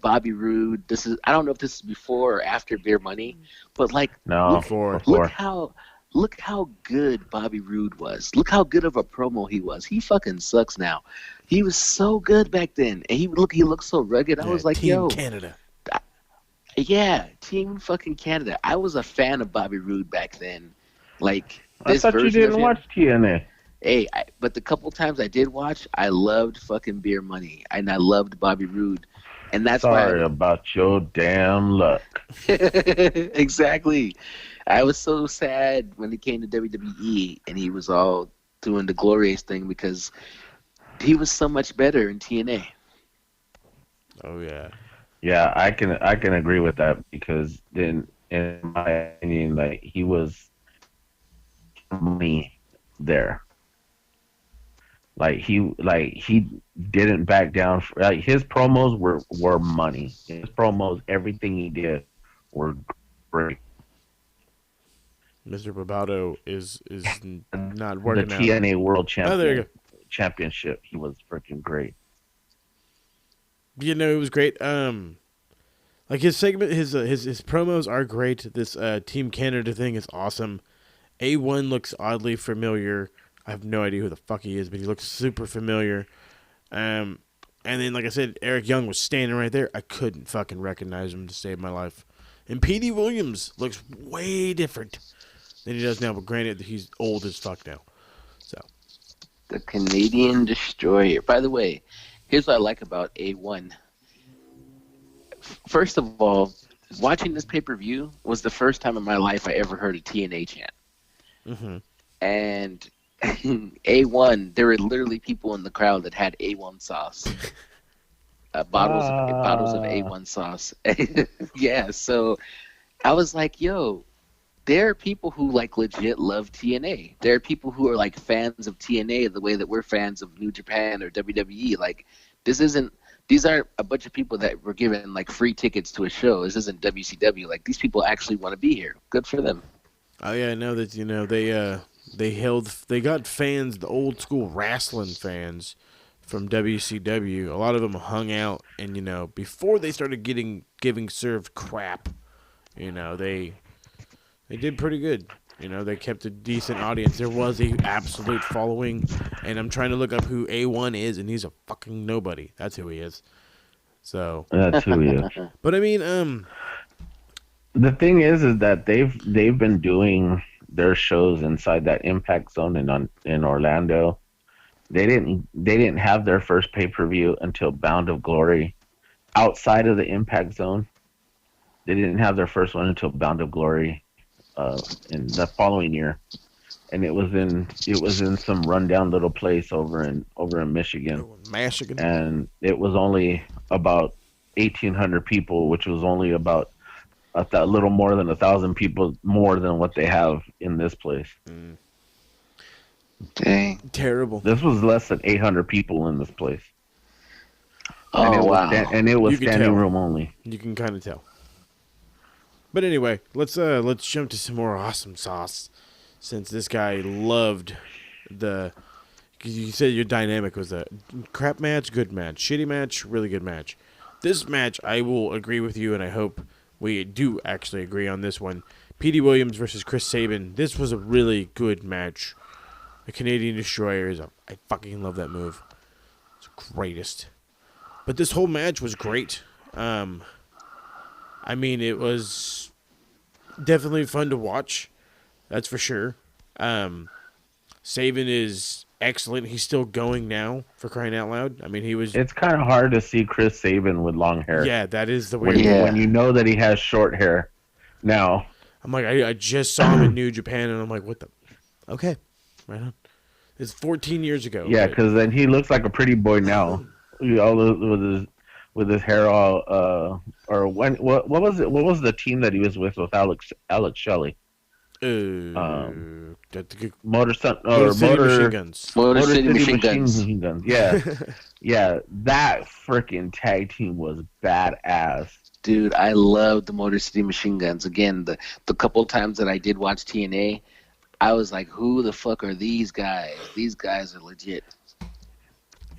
Bobby Roode. I don't know if this is before or after Beer Money, but like No, Before. look how good Bobby Roode was. Look how good of a promo he was. He fucking sucks now. He was so good back then, and he looked so rugged. I was like, Team yo, Canada. yeah, Team fucking Canada. I was a fan of Bobby Roode back then. Like I this thought you version of didn't him. watch TNA. Hey, but the couple times I did watch, I loved fucking Beer Money, and I loved Bobby Roode, and that's Sorry why. about your damn luck. Exactly. I was so sad when he came to WWE and he was all doing the glorious thing because he was so much better in TNA. Oh yeah. Yeah, I can agree with that because then in my opinion, like he was me there. Like he didn't back down. Like his promos were money. His promos, everything he did, were great. Mr. Barbado is not The working out. TNA World Oh, there you go. Championship, he was freaking great. You know, it was great. Like his segment, his promos are great. This Team Canada thing is awesome. A1 looks oddly familiar. I have no idea who the fuck he is, but he looks super familiar. And then, like I said, Eric Young was standing right there. I couldn't fucking recognize him to save my life. And Petey Williams looks way different than he does now, but granted, he's old as fuck now. So, The Canadian Destroyer. By the way, here's what I like about A1. First of all, watching this pay-per-view was the first time in my life I ever heard a TNA chant. mm-hmm. And A1, there were literally people in the crowd that had A1 sauce. Bottles of A1 sauce. Yeah, so I was like, yo, there are people who like legit love TNA. There are people who are like fans of TNA the way that we're fans of New Japan or WWE. Like these aren't a bunch of people that were given like free tickets to a show. This isn't WCW. Like these people actually want to be here. Good for them. Oh yeah, I know that they got fans, the old school wrestling fans from WCW. A lot of them hung out, and before they started giving served crap, they did pretty good. They kept a decent audience. There was a absolute following, and I'm trying to look up who A1 is, and he's a fucking nobody. That's who he is. So, That's who he is. but I mean, The thing is that they've been doing their shows inside that Impact Zone in Orlando. They didn't have their first pay-per-view until Bound of Glory outside of the Impact Zone. They didn't have their first one until Bound of Glory in the following year, and it was in some rundown little place over in Michigan, Michigan. and it was only about 1,800 people, which was only about a little more than 1,000 people more than what they have in this place. Dang. Terrible. This was less than 800 people in this place. Oh, wow. And it was You can standing tell. room only. You can kind of tell. But anyway, let's jump to some more awesome sauce. Since this guy loved the, you said your dynamic was a crap match, good match, shitty match, really good match. This match, I will agree with you, and I hope we do actually agree on this one. Petey Williams versus Chris Sabin. This was a really good match. The Canadian Destroyer I fucking love that move. It's the greatest. But this whole match was great. I mean, it was definitely fun to watch. That's for sure. Sabin is excellent. He's still going now, for crying out loud. I mean, he was... It's kind of hard to see Chris Sabin with long hair. Yeah, that is the when, weird... Yeah. when you know that he has short hair. Now, I'm like, I just saw him in New Japan, and I'm like, what the... Okay, right on. It's 14 years ago. yeah, but- because then he looks like a pretty boy now. With his hair all or when what was it? What was the team that he was with Alex Shelley? Motor City Machine Guns. Motor City Machine Guns. Yeah, yeah, that freaking tag team was badass. Dude, I love the Motor City Machine Guns. Again, the couple times that I did watch TNA, I was like, who the fuck are these guys? These guys are legit.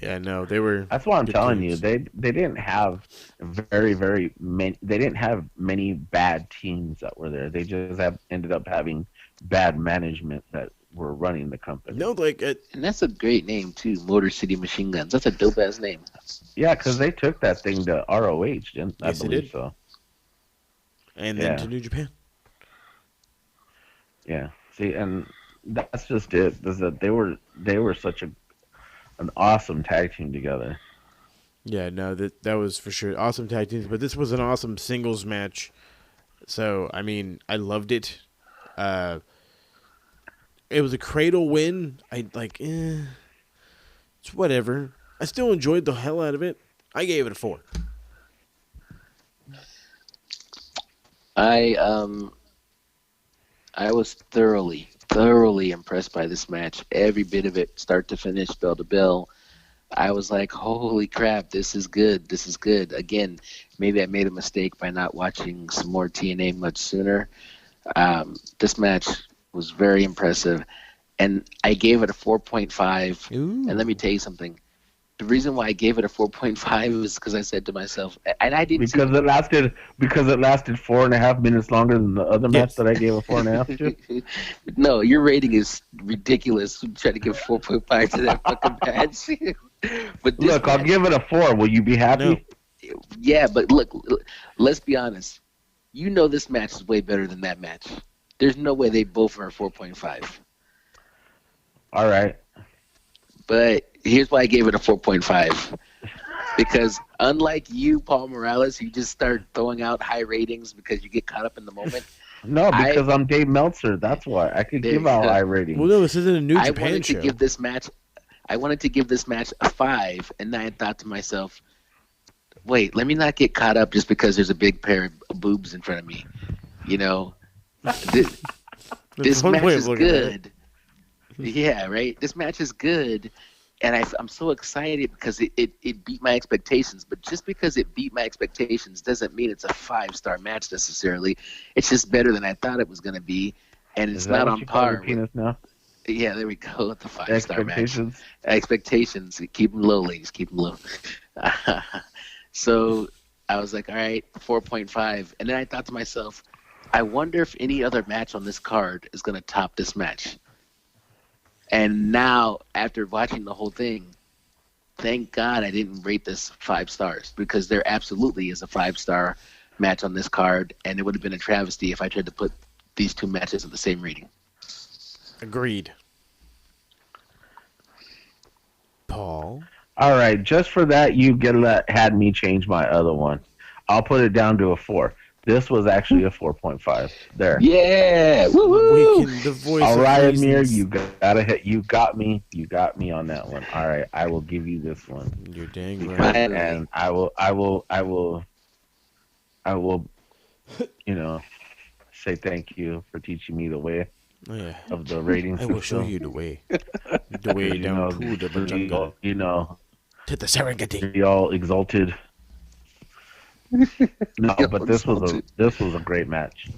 Yeah, no, they were... That's what I'm good telling teams. you. They didn't have very many. They didn't have many bad teams that were there. They just ended up having bad management that were running the company. No, like... And that's a great name, too, Motor City Machine Guns. That's a dope-ass name. Yeah, because they took that thing to ROH, didn't I Yes, they believe did. so. and then yeah. to New Japan. Yeah. See, and that's just it. Is that they were such an awesome tag team together. Yeah, no, that was for sure awesome tag teams, but this was an awesome singles match. So, I mean, I loved it. It was a cradle win. It's whatever. I still enjoyed the hell out of it. I gave it a 4. I was thoroughly impressed by this match. Every bit of it, start to finish, bell to bell. I was like, holy crap, this is good. This is good. Again, maybe I made a mistake by not watching some more TNA much sooner. This match was very impressive. And I gave it a 4.5. Ooh. And let me tell you something. The reason why I gave it a 4.5 was because I said to myself, and I didn't because it lasted 4.5 minutes longer than the other match Yes. that I gave a 4.5 to. No, your rating is ridiculous. I'm trying to give 4.5 to that fucking match. But this Look, I'll match- give it a 4. Will you be happy? No. Yeah, but look, let's be honest. You know this match is way better than that match. There's no way they both are 4.5. All right. But here's why I gave it a 4.5. Because unlike you, Paul Morales, you just start throwing out high ratings because you get caught up in the moment. No, because I'm Dave Meltzer. That's why I could There give you out go. high ratings. Well, no, this isn't a New I Japan wanted show. to give this match a 5, and then I thought to myself, wait, let me not get caught up just because there's a big pair of boobs in front of me. You know, this That's one match way of is looking at it. good. Yeah, right. This match is good, and I'm so excited because it beat my expectations. But just because it beat my expectations doesn't mean it's a 5-star match necessarily. It's just better than I thought it was going to be, and it's Is that not what on you call your par. penis now? Yeah, there we go. It's a 5-star match. Expectations. Expectations. Keep them low, ladies. Keep them low. So I was like, all right, 4.5. And then I thought to myself, I wonder if any other match on this card is going to top this match. And now, after watching the whole thing, thank God I didn't rate this 5 stars, because there absolutely is a 5-star match on this card, and it would have been a travesty if I tried to put these two matches at the same rating. Agreed. Paul? All right, just for that, had me change my other one. I'll put it down to a 4. This was actually a 4.5. There. Yeah! Woo-hoo! The voice All of right, Amir, reasons. you gotta hit. You got me. You got me on that one. All right, I will give you this one. You're dang Because- right. Finally. and I will, say thank you for teaching me the way Oh, yeah. of the rating I will show system. you the way. The way You down know, to the jungle. you know, To the Serengeti. be all exalted. No, Yo, but it's all too- this was a great match.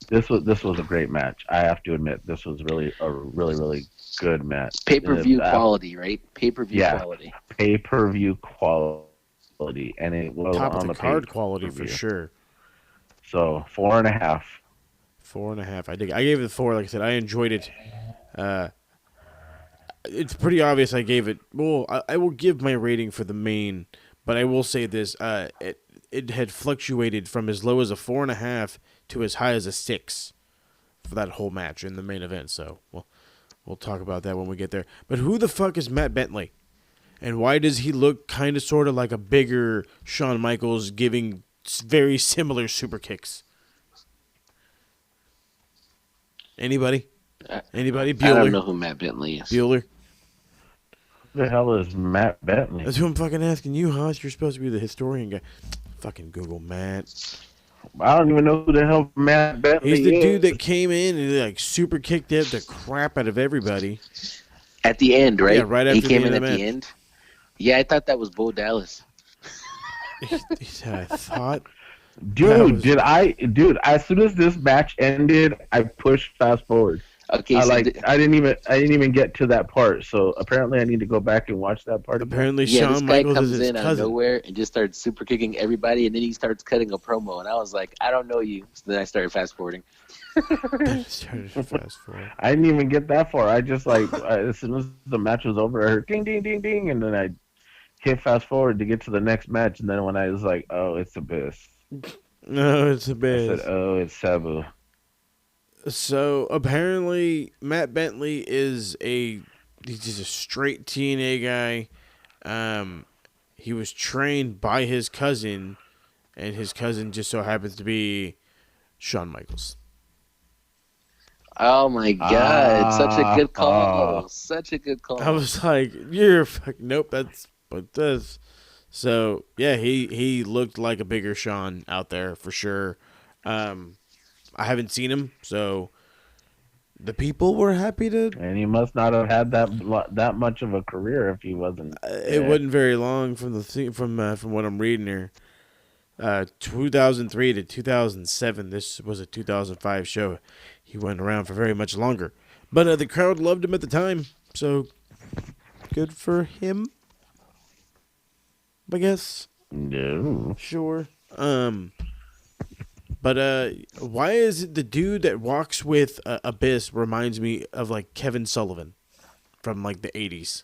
This was a great match. I have to admit, this was really a really good match. pay-per-view quality, right? Pay-per-view Yeah, quality. pay per view quality, and it was Top of on the the pay card quality per for view. sure. So 4.5. 4.5. I gave it 4. Like I said, I enjoyed it. Uh, it's pretty obvious I gave it. Well, I will give my rating for the main, but I will say this: it had fluctuated from as low as a 4.5 to as high as a 6 for that whole match in the main event. So we'll talk about that when we get there. But who the fuck is Matt Bentley, and why does he look kind of sort of like a bigger Shawn Michaels, giving very similar super kicks? Anybody? I, Anybody? I don't Bueller? know who Matt Bentley is. Bueller? Who the hell is Matt Bentley? That's who I'm fucking asking you, Haas. You're supposed to be the historian guy. Fucking Google Matt. I don't even know who the hell Matt Bentley He's the is. dude that came in and like super kicked the crap out of everythody. At the end, right? Yeah, right He after came the in end at of the the match. end. Yeah, I thought that was Bo Dallas. He said, I thought. That Dude, was- dude, as soon as this match ended, I pushed fast forward. Okay, so I didn't even get to that part. So apparently I need to go back and watch that part again. Apparently, yeah, this Shawn guy Michaels comes is his in out of cousin. nowhere and just starts super kicking everybody, and then he starts cutting a promo, and I was like, I don't know you. So then I started fast forwarding. Started to fast forward. I didn't even get that far. I just as soon as the match was over, I heard ding ding ding ding, and then I hit fast forward to get to the next match, and then when I was like, oh, it's Abyss. No, it's a I bit. said, oh, it's Sabu. So apparently, Matt Bentley he's just a straight TNA guy. He was trained by his cousin, and his cousin just so happens to be Shawn Michaels. Oh my god, such a good call. Ah. Such a good call. I was like, "You're fucking nope." That's what this. So yeah, he looked like a bigger Shawn out there for sure. I haven't seen him, so the people were happy to. And he must not have had that much of a career if he wasn't. It wasn't very long from from what I'm reading here. 2003 to 2007. This was a 2005 show. He went around for very much longer, but the crowd loved him at the time. So good for him, I guess. No. Sure. But why is it the dude that walks with Abyss reminds me of like Kevin Sullivan from like the 80s?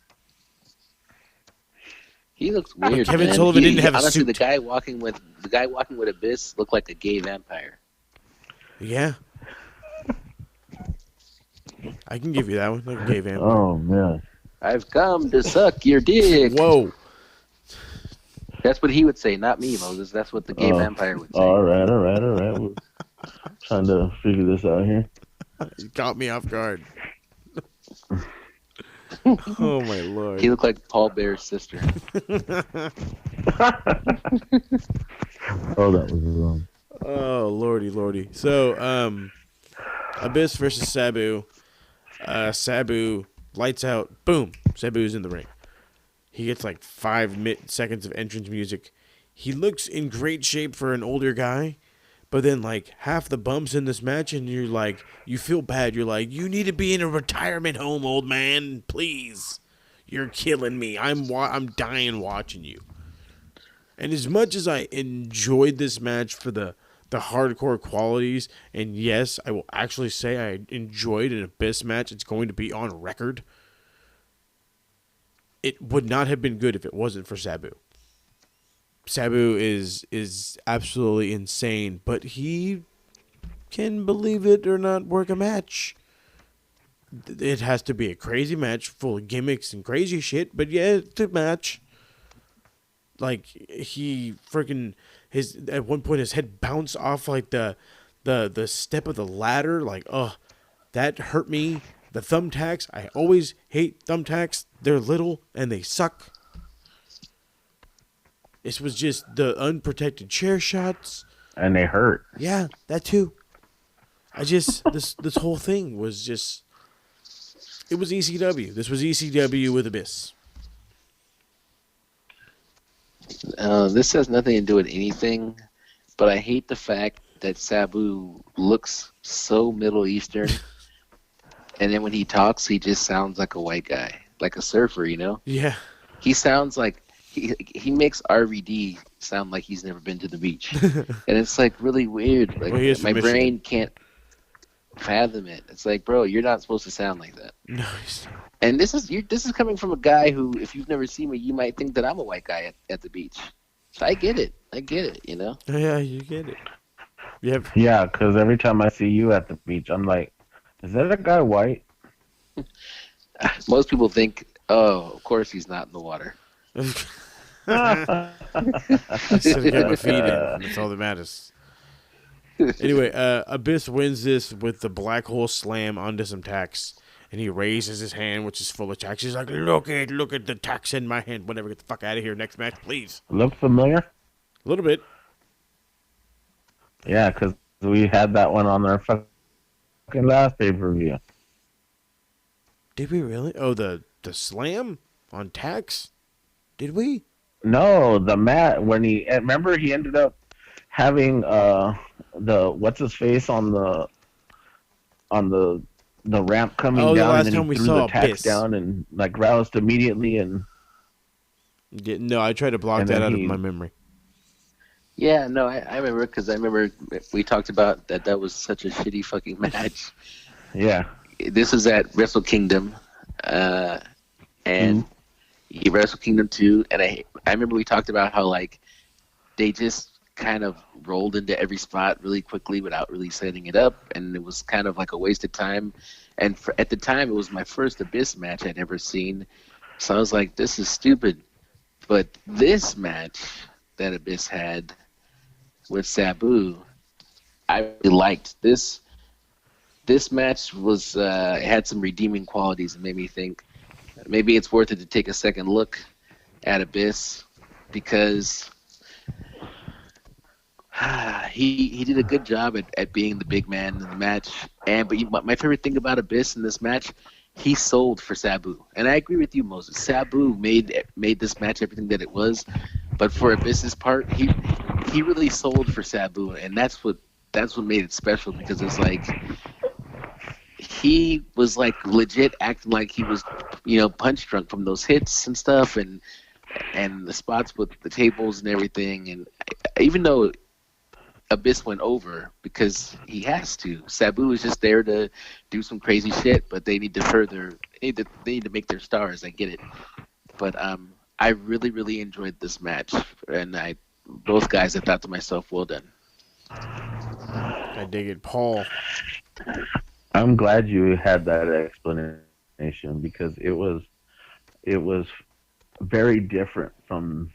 He looks weird. Kevin man. Sullivan didn't have a honestly, suit. the guy walking with Abyss looked like a gay vampire. Yeah. I can give you that one. Like a gay vampire. Oh man. I've come to suck your dick. Whoa. That's what he would say, not me, Moses. That's what the gay vampire would say. All right. We're trying to figure this out here. You caught me off guard. Oh my lord. He looked like Paul Bear's sister. Oh, that was wrong. Oh lordy. So Abyss versus Sabu. Sabu lights out. Boom. Sabu's in the ring. He gets like 5 seconds of entrance music. He looks in great shape for an older guy, but then like half the bumps in this match, and you're like, you feel bad. You're like, you need to be in a retirement home, old man. Please, you're killing me. I'm dying watching you. And as much as I enjoyed this match for the hardcore qualities, and yes, I will actually say I enjoyed an Abyss match. It's going to be on record. It would not have been good if it wasn't for Sabu. Sabu is absolutely insane, but he can, believe it or not, work a match. It has to be a crazy match full of gimmicks and crazy shit, but yeah, it's a match. Like he freaking at one point his head bounced off like the step of the ladder. Like, oh, that hurt me. The thumbtacks, I always hate thumbtacks. They're little and they suck. This was just the unprotected chair shots. And they hurt. Yeah, that too. I just this whole thing was just, it was ECW. This was ECW with Abyss. This has nothing to do with anything. but I hate the fact that Sabu looks so Middle Eastern, and then when he talks, he just sounds like a white guy, like a surfer. Yeah. He sounds like he makes RVD sound like he's never been to the beach, and it's like really weird. Well, he is Like from my Michigan. brain can't fathom it. It's like, bro, you're not supposed to sound like that. No, he's not. And this is coming from a guy who, if you've never seen me, you might think that I'm a white guy at the beach. So I get it. I get it. Yeah, you get it. You have. Yeah, because every time I see you at the beach, I'm like, is that a guy white? Most people think, oh, of course he's not in the water. I just gotta get my feet in. That's all that matters. Anyway, Abyss wins this with the black hole slam onto some tacks. And he raises his hand, which is full of tacks. He's like, look at the tacks in my hand. Whatever, get the fuck out of here. Next match, please. Look familiar? A little bit. Yeah, because we had that one on our fucking last pay-per-view. Did we really? Oh, the slam on tacks? Did we? No, the mat when he remember he ended up having the what's his face on the ramp coming Oh, the down, last and time then we he threw saw the tacks Abyss. down and like roused immediately, and Yeah, no, I tried to block And that then out of he- my memory. Yeah, no, I remember because I remember we talked about that was such a shitty fucking match. yeah, This was at Wrestle Kingdom, and he Wrestle Kingdom 2, and I remember we talked about how like they just kind of rolled into every spot really quickly without really setting it up, and it was kind of like a waste of time. And at the time, it was my first Abyss match I'd ever seen, so I was like, this is stupid. But this match that Abyss had with Sabu, I really liked. This match was it had some redeeming qualities and made me think maybe it's worth it to take a second look at Abyss, because he did a good job at being the big man in the match. But my favorite thing about Abyss in this match, he sold for Sabu, and I agree with you, Moses. Sabu made this match everything that it was, but for Abyss's part, he really sold for Sabu, and that's what made it special, because it's like he was like legit acting like he was, punch drunk from those hits and stuff, and the spots with the tables and everything. And even though Abyss went over because he has to, Sabu is just there to do some crazy shit, but they need to make their stars. I get it, but I really really enjoyed this match, and both guys, I thought to myself, well done. I dig it. Paul. I'm glad you had that explanation, because it was very different from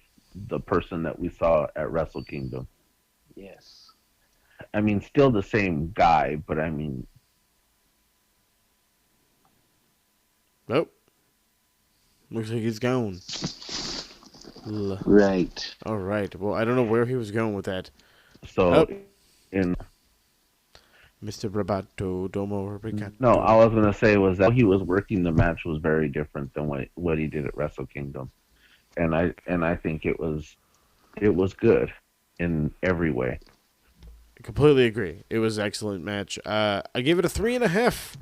the person that we saw at Wrestle Kingdom. Yes. I mean, still the same guy, but I mean, Nope. Looks like he's gone. Right. All right. Well, I don't know where he was going with that. so Oh. in Mr. Roboto Domo Ricato. no, I was gonna say was that he was working the match was very different than what he did at Wrestle Kingdom, and I think it was good in every way. Completely agree. It was an excellent match. I gave it a 3.5.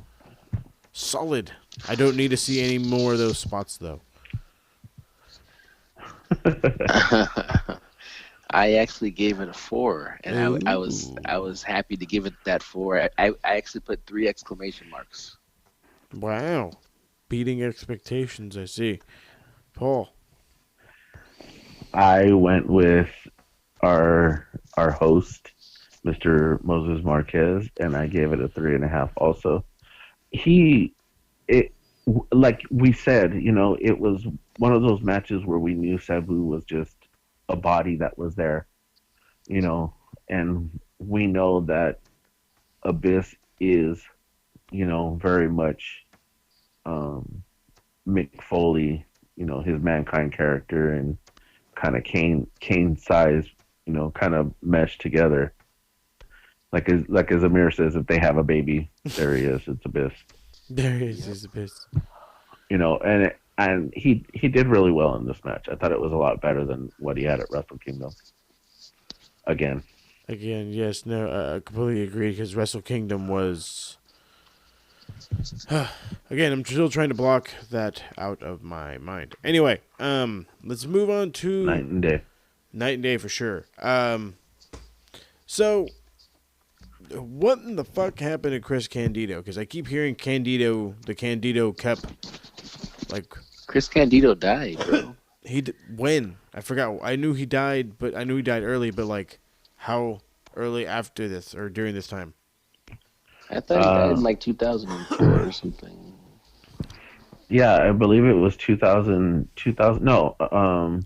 Solid. I don't need to see any more of those spots, though. I actually gave it a 4, and I Ooh. was happy to give it that 4. I actually put 3 exclamation marks. Wow. Beating expectations, I see. Paul. I went with our host, Mr. Moses Marquez, and I gave it a 3.5. Also, like we said, it was one of those matches where we knew Sabu was just a body that was there, and we know that Abyss is, very much Mick Foley, his Mankind character, and kind of Kane size, kind of meshed together. Like as Amir says, if they have a baby, there he is. It's Abyss. There he is. He's the best. And he did really well in this match. I thought it was a lot better than what he had at Wrestle Kingdom. Again. Again, yes, no, I completely agree because Wrestle Kingdom was. Again, I'm still trying to block that out of my mind. Anyway, let's move on Night to and day. Night and Day for sure. So what in the fuck happened to Chris Candido? Because I keep hearing the Candido Cup, like Chris Candido died, bro. when I forgot. I knew he died, but I knew he died early. But like, how early after this or during this time? I thought he died in like 2004 or something. Yeah, I believe it was 2000. No,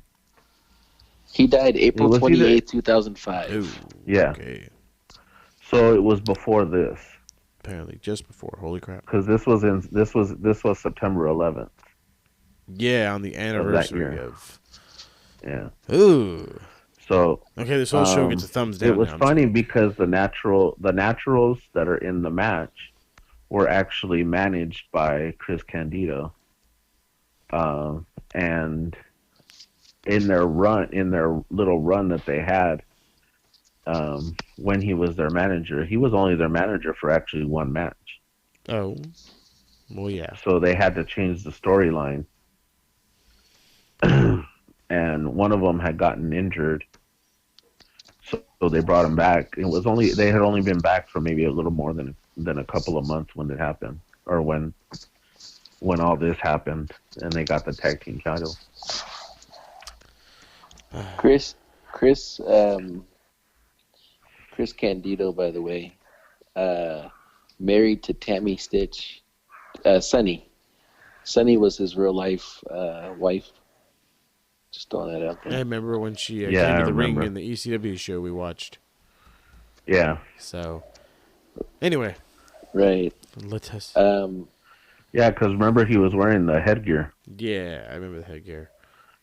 He died it April was either. 28th, 2005. Ooh, Yeah. okay. So it was before this, Apparently, just before. Holy crap! because this was September 11th Yeah, on the of that anniversary year. of. Yeah. Ooh. So Okay, this whole show gets a thumbs it down was now. I'm funny stoked. because the naturals that are in the match were actually managed by Chris Candido, and in their little run that they had, when he was their manager, he was only their manager for actually one match. Oh, well, yeah. So they had to change the storyline, and one of them had gotten injured, so they brought him back. They had only been back for maybe a little more than a couple of months when it happened, or when all this happened, and they got the tag team title. Chris, Chris, um, Chris Candido, by the way, married to Tammy Stitch, Sunny. Sunny was his real life wife. Just throwing that out I there. remember when she Yeah, came I to the ring remember. in the ECW show we watched. Yeah, So, anyway, Right. let us. yeah, because remember he was wearing the headgear. Yeah, I remember the headgear.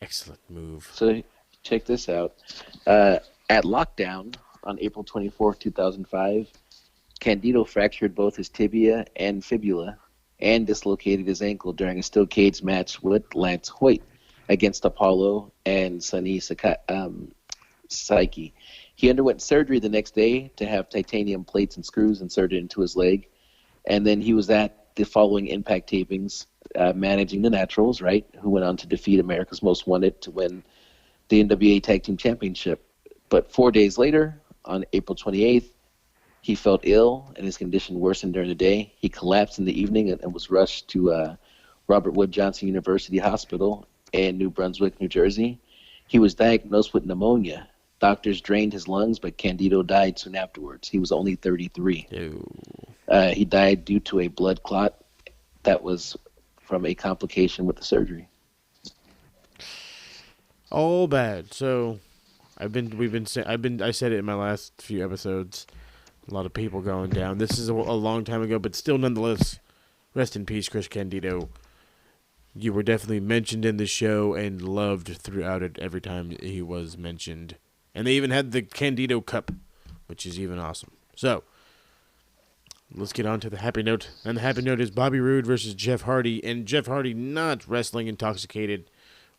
Excellent move. So check this out. At Lockdown on April 24th, 2005, Candido fractured both his tibia and fibula and dislocated his ankle during a steel cage match with Lance Hoyt against Apollo and Sonny Psyche. He underwent surgery the next day to have titanium plates and screws inserted into his leg. And then he was at the following Impact tapings, managing the Naturals, right, who went on to defeat America's Most Wanted to win the NWA Tag Team Championship. But 4 days later, on April 28th, he felt ill and his condition worsened during the day. He collapsed in the evening and was rushed to Robert Wood Johnson University Hospital in New Brunswick, New Jersey. He was diagnosed with pneumonia. Doctors drained his lungs, but Candido died soon afterwards. He was only 33. Ew. He died due to a blood clot that was from a complication with the surgery. All bad. So, I said it in my last few episodes. A lot of people going down. This is a long time ago, but still, nonetheless, rest in peace, Chris Candido. You were definitely mentioned in the show and loved throughout it every time he was mentioned. And they even had the Candido Cup, which is even awesome. So, let's get on to the happy note. And the happy note is Bobby Roode versus Jeff Hardy. And Jeff Hardy not wrestling intoxicated.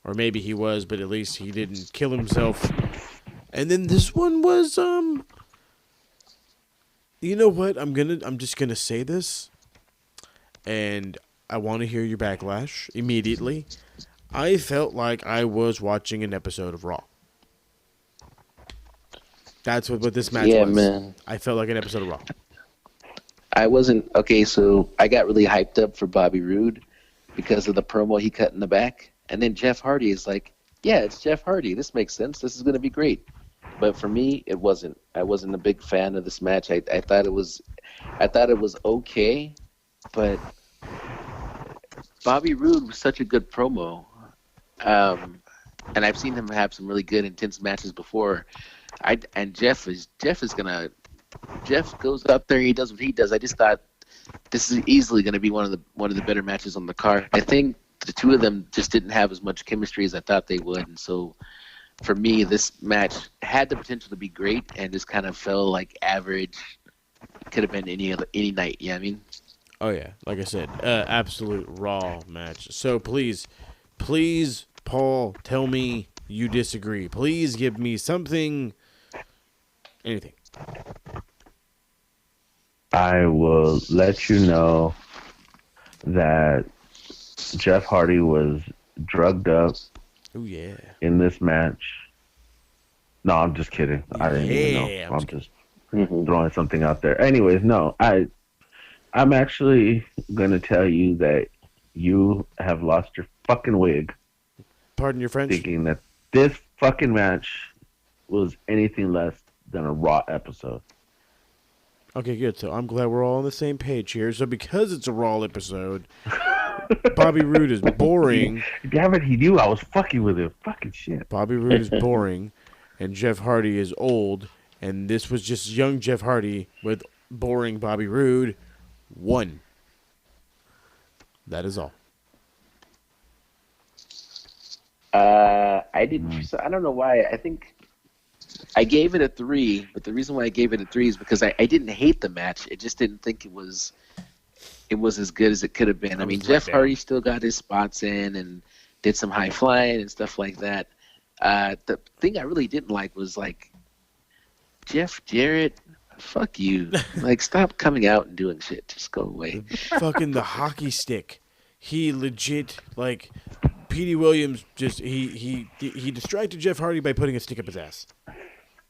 Or maybe he was, but at least he didn't kill himself. And then this one was, you know what? I'm just gonna say this. And I want to hear your backlash immediately. I felt like I was watching an episode of Raw. That's what this match Yeah, was. man. I felt like an episode of Raw. I wasn't okay. So I got really hyped up for Bobby Roode because of the promo he cut in the back, and then Jeff Hardy is like, "Yeah, it's Jeff Hardy. This makes sense. This is going to be great." But for me, it wasn't. I wasn't a big fan of this match. I thought it was okay, but Bobby Roode was such a good promo, and I've seen him have some really good intense matches before. Jeff goes up there. He does what he does. I just thought this is easily going to be one of the better matches on the card. I think the two of them just didn't have as much chemistry as I thought they would, and so for me, this match had the potential to be great and just kind of felt like average. Could have been any night. You know what I mean? Oh yeah, like I said, absolute Raw match. So please, Paul, tell me you disagree. Please give me something, anything. I will let you know that Jeff Hardy was drugged up Oh yeah. in this match. No, I'm just kidding. I didn't even know. Yeah. I'm just throwing something out there. Anyways, no, I'm actually gonna tell you that you have lost your fucking wig Pardon your French. thinking that this fucking match was anything less than a Raw episode. Okay, good. So I'm glad we're all on the same page here. So because it's a Raw episode, Bobby Roode is boring. Damn it, he knew I was fucking with him. Fucking shit. Bobby Roode is boring, and Jeff Hardy is old. And this was just young Jeff Hardy with boring Bobby Roode. One. That is all. I didn't. I don't know why. I think I gave it a 3, but the reason why I gave it a 3 is because I didn't hate the match. I just didn't think it was as good as it could have been. I mean, Jeff Hardy still got his spots in and did some high flying and stuff like that. The thing I really didn't like was like Jeff Jarrett. Fuck you! Like, stop coming out and doing shit. Just go away. Fucking the hockey stick. He legit like. Petey Williams just he distracted Jeff Hardy by putting a stick up his ass.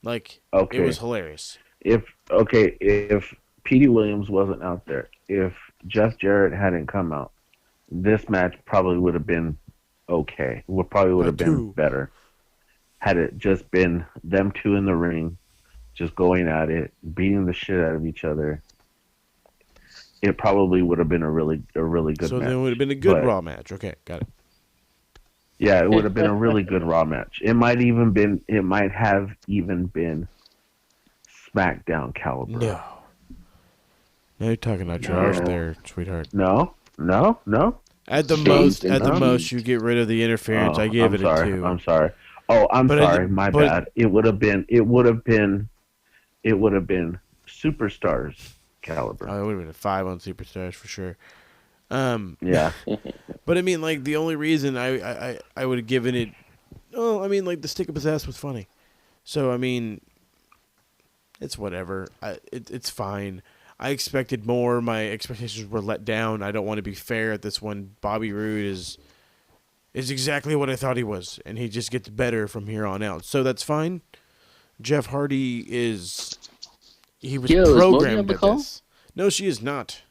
Like Okay. It was hilarious. If Petey Williams wasn't out there, if Jeff Jarrett hadn't come out, this match probably would have been okay. Probably would have been better. Had it just been them two in the ring, just going at it, beating the shit out of each other, it probably would have been a really good So match. then it would have been a good But- Raw match. Okay, got it. Yeah, it would have been a really good Raw match. It might have even been SmackDown caliber. No. Now you're talking out your arse there, sweetheart. No. At the Shades most, you get rid of the interference. Oh, I gave I'm it sorry. a 2. I'm sorry. Oh, I'm But sorry. My bad. It would have been Superstars caliber. Oh, it would have been a 5 on Superstars for sure. Yeah. But I mean, like the only reason I would have given it, like the stick up his ass was funny. So I mean, it's whatever. It's fine. I expected more. My expectations were let down. I don't want to be fair at this one. Bobby Roode is exactly what I thought he was, and he just gets better from here on out. So that's fine. Jeff Hardy was Yo, is Moni on programmed the at call? this. No, she is not.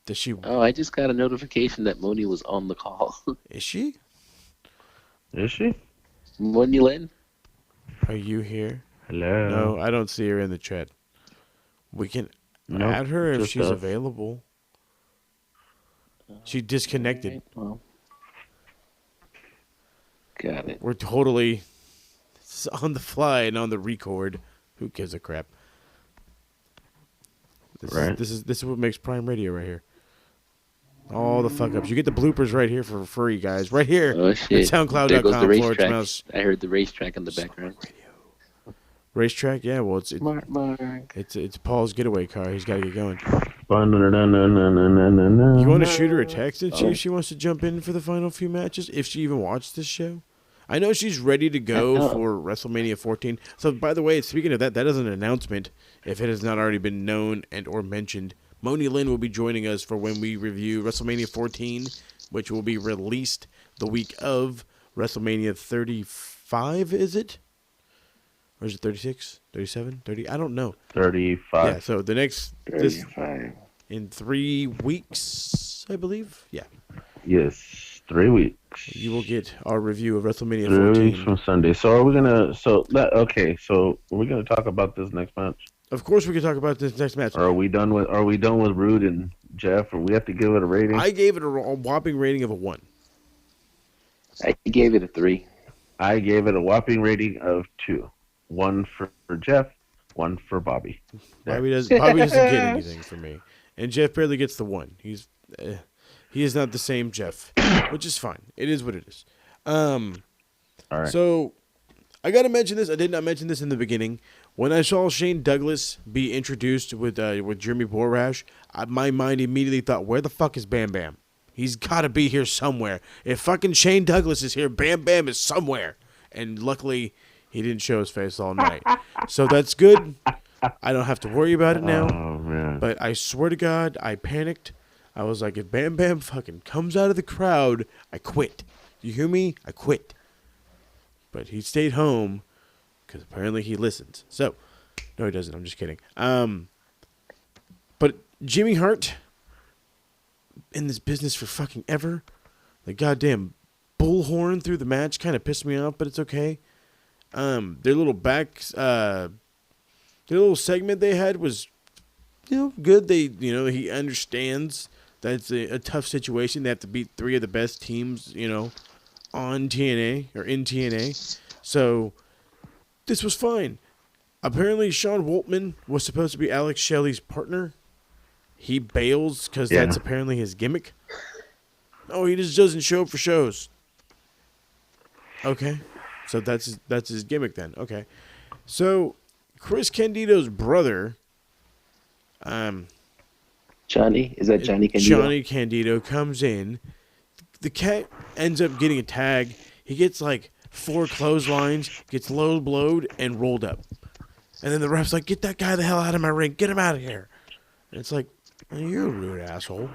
Does she? Oh, I just got a notification that Moni was on the call. Is she? Is she? Moni Lynn? Are you here? Hello. No, I don't see her in the chat. We can Nope, add her if just she's us. available. She disconnected. Alright, well. Got it. We're totally on the fly and on the record. Who gives a crap? Right. This is what makes Prime Radio right here. All the fuck ups. You get the bloopers right here for free, guys. Right here. Oh, shit. At There goes the racetrack. SoundCloud.com/mouse. I heard the racetrack in the background. Racetrack? Yeah, well, it's SmartMark. Paul's getaway car. He's got to get going. You You want to shoot her a text and see if she wants to jump in for the final few matches? If she even watched this show? I know she's ready to go for WrestleMania 14. So, by the way, speaking of that is an announcement, if it has not already been known and or mentioned. Moni Lynn will be joining us for when we review WrestleMania 14, which will be released the week of WrestleMania 35, is it? Or is it 36? 37? 30? I don't know. 35. Yeah, so the next... 35. In 3 weeks, I believe. Yeah. Yes, 3 weeks. You will get our review of WrestleMania 3 14. weeks from Sunday. So are we gonna? So are we gonna talk about this next match? Of course, we can talk about this next match. Or are we done with Rude and Jeff? Or we have to give it a rating? I gave it a whopping rating of a 1. I gave it a 3. I gave it a whopping rating of 2. 1 for Jeff, 1 for Bobby. Bobby doesn't get anything from me, and Jeff barely gets the 1. He is not the same Jeff, which is fine. It is what it is. All right. So I got to mention this. I did not mention this in the beginning. When I saw Shane Douglas be introduced with Jeremy Borash, my mind immediately thought, where the fuck is Bam Bam? He's got to be here somewhere. If fucking Shane Douglas is here, Bam Bam is somewhere. And luckily, He didn't show his face all night. So that's good. I don't have to worry about it now. Oh man. But I swear to God, I panicked. I was like, if Bam Bam fucking comes out of the crowd, I quit. You hear me? I quit. But he stayed home because apparently he listens. So, no, he doesn't. I'm just kidding. But Jimmy Hart, in this business for fucking ever, the goddamn bullhorn through the match kind of pissed me off, but it's okay. Their little their little segment they had was, good. He understands that it's a tough situation. They have to beat 3 of the best teams, on TNA or in TNA. So this was fine. Apparently, Sean Waltman was supposed to be Alex Shelley's partner. He bails because that's apparently his gimmick. Oh, he just doesn't show up for shows. Okay, so that's his gimmick then. Okay, so Chris Candido's brother, Johnny, is that Johnny Candido? Johnny Candido comes in. The cat ends up getting a tag. He gets like 4 clotheslines, gets low blowed and rolled up. And then the ref's like, get that guy the hell out of my ring. Get him out of here. And it's like, you're a rude asshole.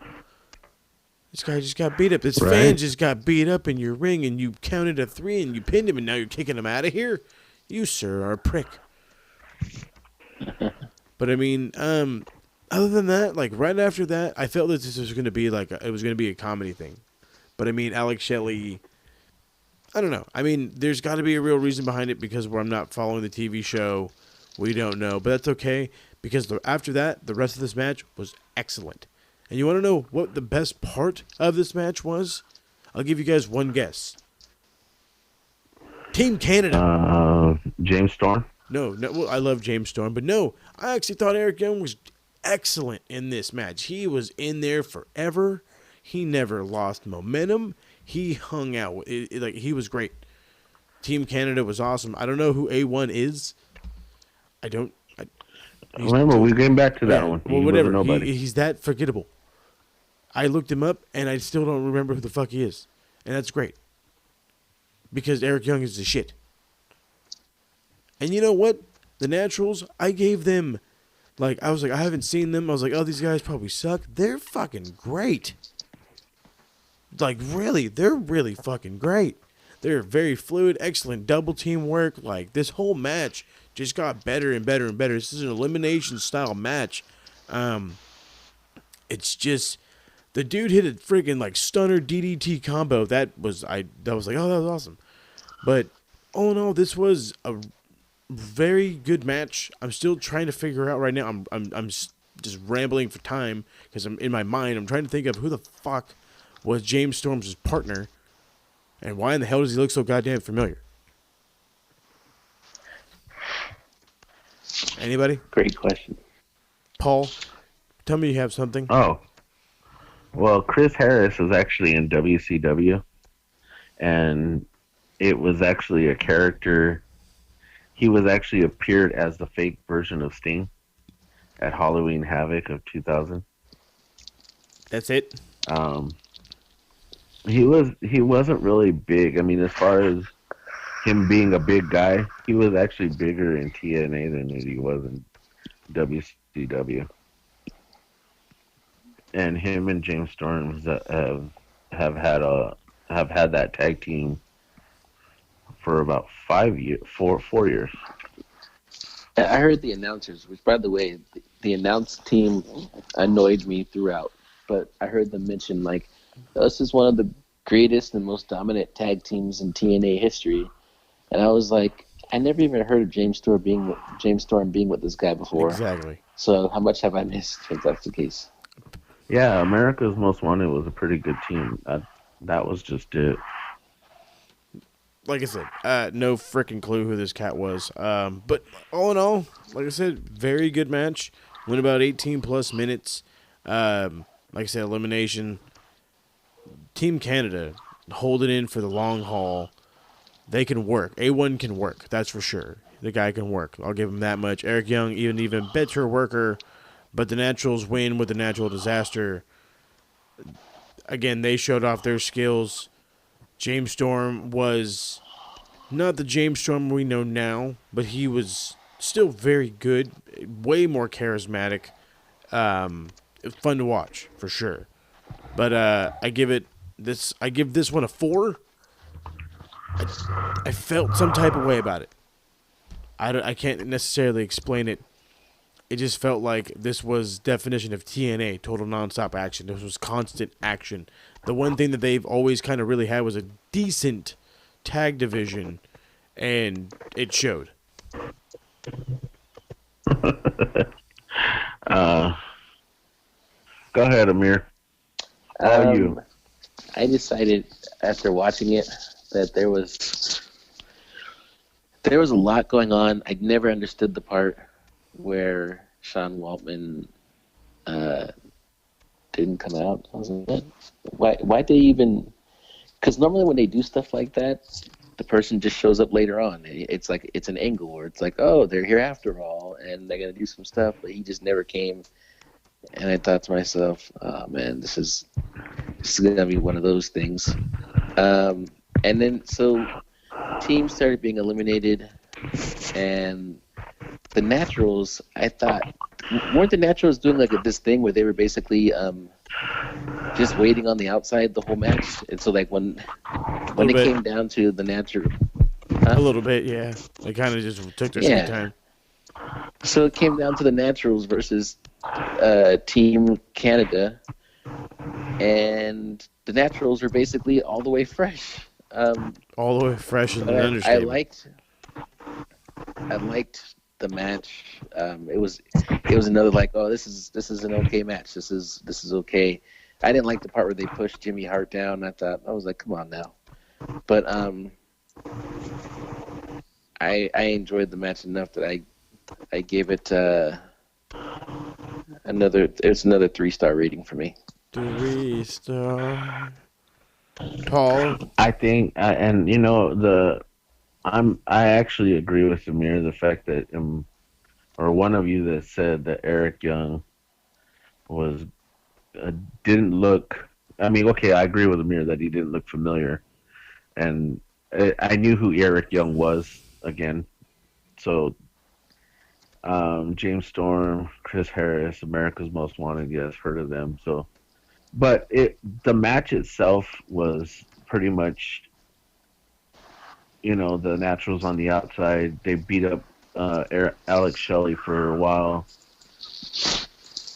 This guy just got beat up. This fan just got beat up in your ring, and you counted a 3, and you pinned him, and now you're kicking him out of here? You, sir, are a prick. But, I mean, other than that, like, right after that, I felt that this was going to be, it was going to be a comedy thing. But, I mean, Alex Shelley, I don't know. I mean, there's got to be a real reason behind it because I'm not following the TV show. We don't know. But that's okay because after that, the rest of this match was excellent. And you want to know what the best part of this match was? I'll give you guys one guess. Team Canada. James Storm? No, well, I love James Storm, but no, I actually thought Eric Young was excellent in this match. He was in there forever. He never lost momentum. He hung out. He was great. Team Canada was awesome. I don't know who A1 is. Remember, we came back to that one. Well, whatever. He's that forgettable. I looked him up, and I still don't remember who the fuck he is. And that's great. Because Eric Young is the shit. And you know what? The Naturals, I gave them, I was like, I haven't seen them. I was like, oh, these guys probably suck. They're fucking great. Really, they're really fucking great. They're very fluid, excellent double team work. This whole match just got better and better and better. This is an elimination style match. It's just the dude hit a freaking stunner DDT combo. That was oh, that was awesome. But all in all, this was a very good match. I'm still trying to figure out right now. I'm just rambling for time because I'm in my mind. I'm trying to think of who the fuck was James Storm's partner, and why in the hell does he look so goddamn familiar? Anybody? Great question. Paul, tell me you have something. Oh. Well, Chris Harris was actually in WCW, and it was actually a character. He was actually appeared as the fake version of Sting at Halloween Havoc of 2000. That's it? He wasn't really big. I mean, as far as him being a big guy, he was actually bigger in TNA than he was in WCW. And him and James Storm have had that tag team for about 4 years. I heard the announcers, which, by the way, the announce team annoyed me throughout. But I heard them mention, this is one of the greatest and most dominant tag teams in TNA history. And I was like, I never even heard of James Storm being with this guy before. Exactly. So how much have I missed if that's the case? Yeah, America's Most Wanted was a pretty good team. That was just it. Like I said, no freaking clue who this cat was. But all in all, like I said, very good match. Went about 18 plus minutes. Like I said, elimination. Team Canada holding in for the long haul. They can work. A1 can work. That's for sure. The guy can work. I'll give him that much. Eric Young, even better worker. But the Naturals win with the natural disaster. Again, they showed off their skills. James Storm was not the James Storm we know now, but he was still very good, way more charismatic. Fun to watch for sure. But I give this one a 4. I felt some type of way about it. I can't necessarily explain it. It just felt like this was definition of TNA, total nonstop action. This was constant action. The one thing that they've always kind of really had was a decent tag division, and it showed. Uh, Go ahead, Amir. How are you? I decided after watching it that there was a lot going on. I never understood the part where Sean Waltman didn't come out. I was like, what? Why they even? Because normally when they do stuff like that, the person just shows up later on. It's like it's an angle where it's like, oh, they're here after all, and they're gonna do some stuff, but he just never came. And I thought to myself, oh man, this is gonna be one of those things. And then so teams started being eliminated, and the Naturals, I thought, weren't the Naturals doing like this thing where they were basically just waiting on the outside the whole match? And so like when it came down to the Natural, a little bit, yeah, they kind of just took their sweet time. So it came down to the Naturals versus Team Canada, and the Naturals were basically all the way fresh. All the way fresh and understatement. I liked the match. It was another like, oh, this is an okay match. This is okay. I didn't like the part where they pushed Jimmy Hart down. I was like, come on now. But I enjoyed the match enough that I gave it another 3-star rating for me. 3-star. Paul, I think, and you know, I actually agree with Amir. The fact that, or one of you that said that Eric Young was didn't look. I mean, okay, I agree with Amir that he didn't look familiar, and I knew who Eric Young was again. So, James Storm, Chris Harris, America's Most Wanted. Yes, heard of them. So, but the match itself was pretty much, you know, the Naturals on the outside. They beat up Alex Shelley for a while.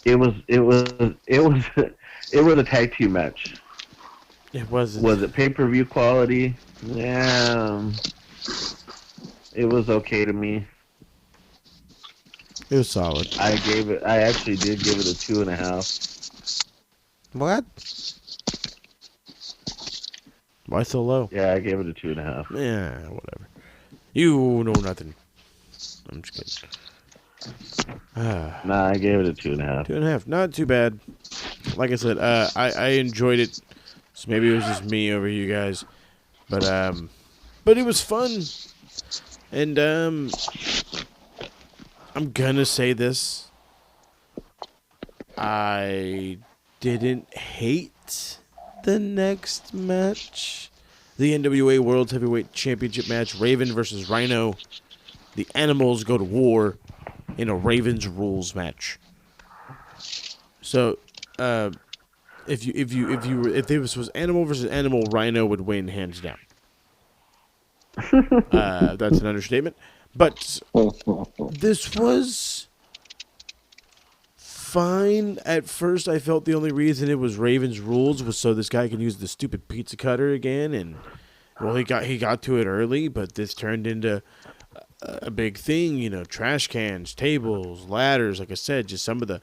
It was a tag team match. it wasn't. Was it pay-per-view quality? Yeah, it was okay to me. It was solid. I actually did give it a 2.5. What? Why so low? Yeah, I gave it a 2.5. Yeah, whatever. You know nothing. I'm just kidding. Nah, I gave it a 2.5. 2.5. Not too bad. Like I said, I enjoyed it. So maybe it was just me over you guys, but it was fun. And I'm gonna say this. I didn't hate the next match. The NWA World Heavyweight Championship match, Raven versus Rhino. The Animals go to war in a Ravens rules match. So, if this was Animal versus Animal, Rhino would win hands down. That's an understatement. But this was fine. At first, I felt the only reason it was Ravens rules was so this guy could use the stupid pizza cutter again, and well, he got to it early, but this turned into a big thing. You know, trash cans, tables, ladders. Like I said, just some of the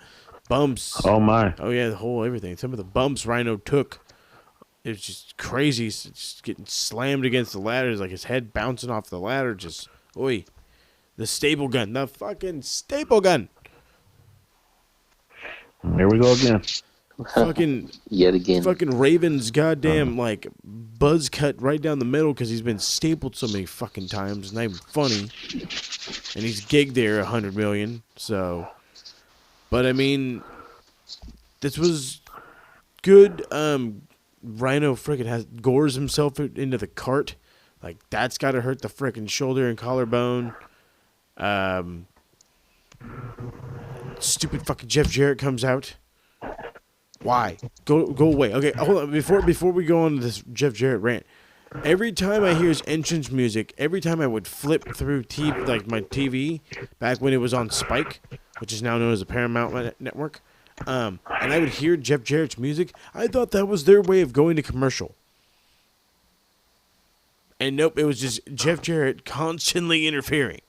bumps. Oh my! Oh yeah, the whole everything. Some of the bumps Rhino took. It was just crazy. Just getting slammed against the ladders, like his head bouncing off the ladder. Just oi. The staple gun. The fucking staple gun. Here we go again. Fucking Yet again. Fucking Raven's goddamn like buzz cut right down the middle because he's been stapled so many fucking times. It's not even funny. And he's gigged there 100 million. So, but I mean, this was good. Rhino freaking gores himself into the cart. Like, that's got to hurt the freaking shoulder and collarbone. Stupid fucking Jeff Jarrett comes out. Why? Go away. Okay, hold on. Before we go on to this Jeff Jarrett rant, every time I hear his entrance music, every time I would flip through my TV back when it was on Spike, which is now known as the Paramount Network, and I would hear Jeff Jarrett's music, I thought that was their way of going to commercial. And nope, it was just Jeff Jarrett constantly interfering.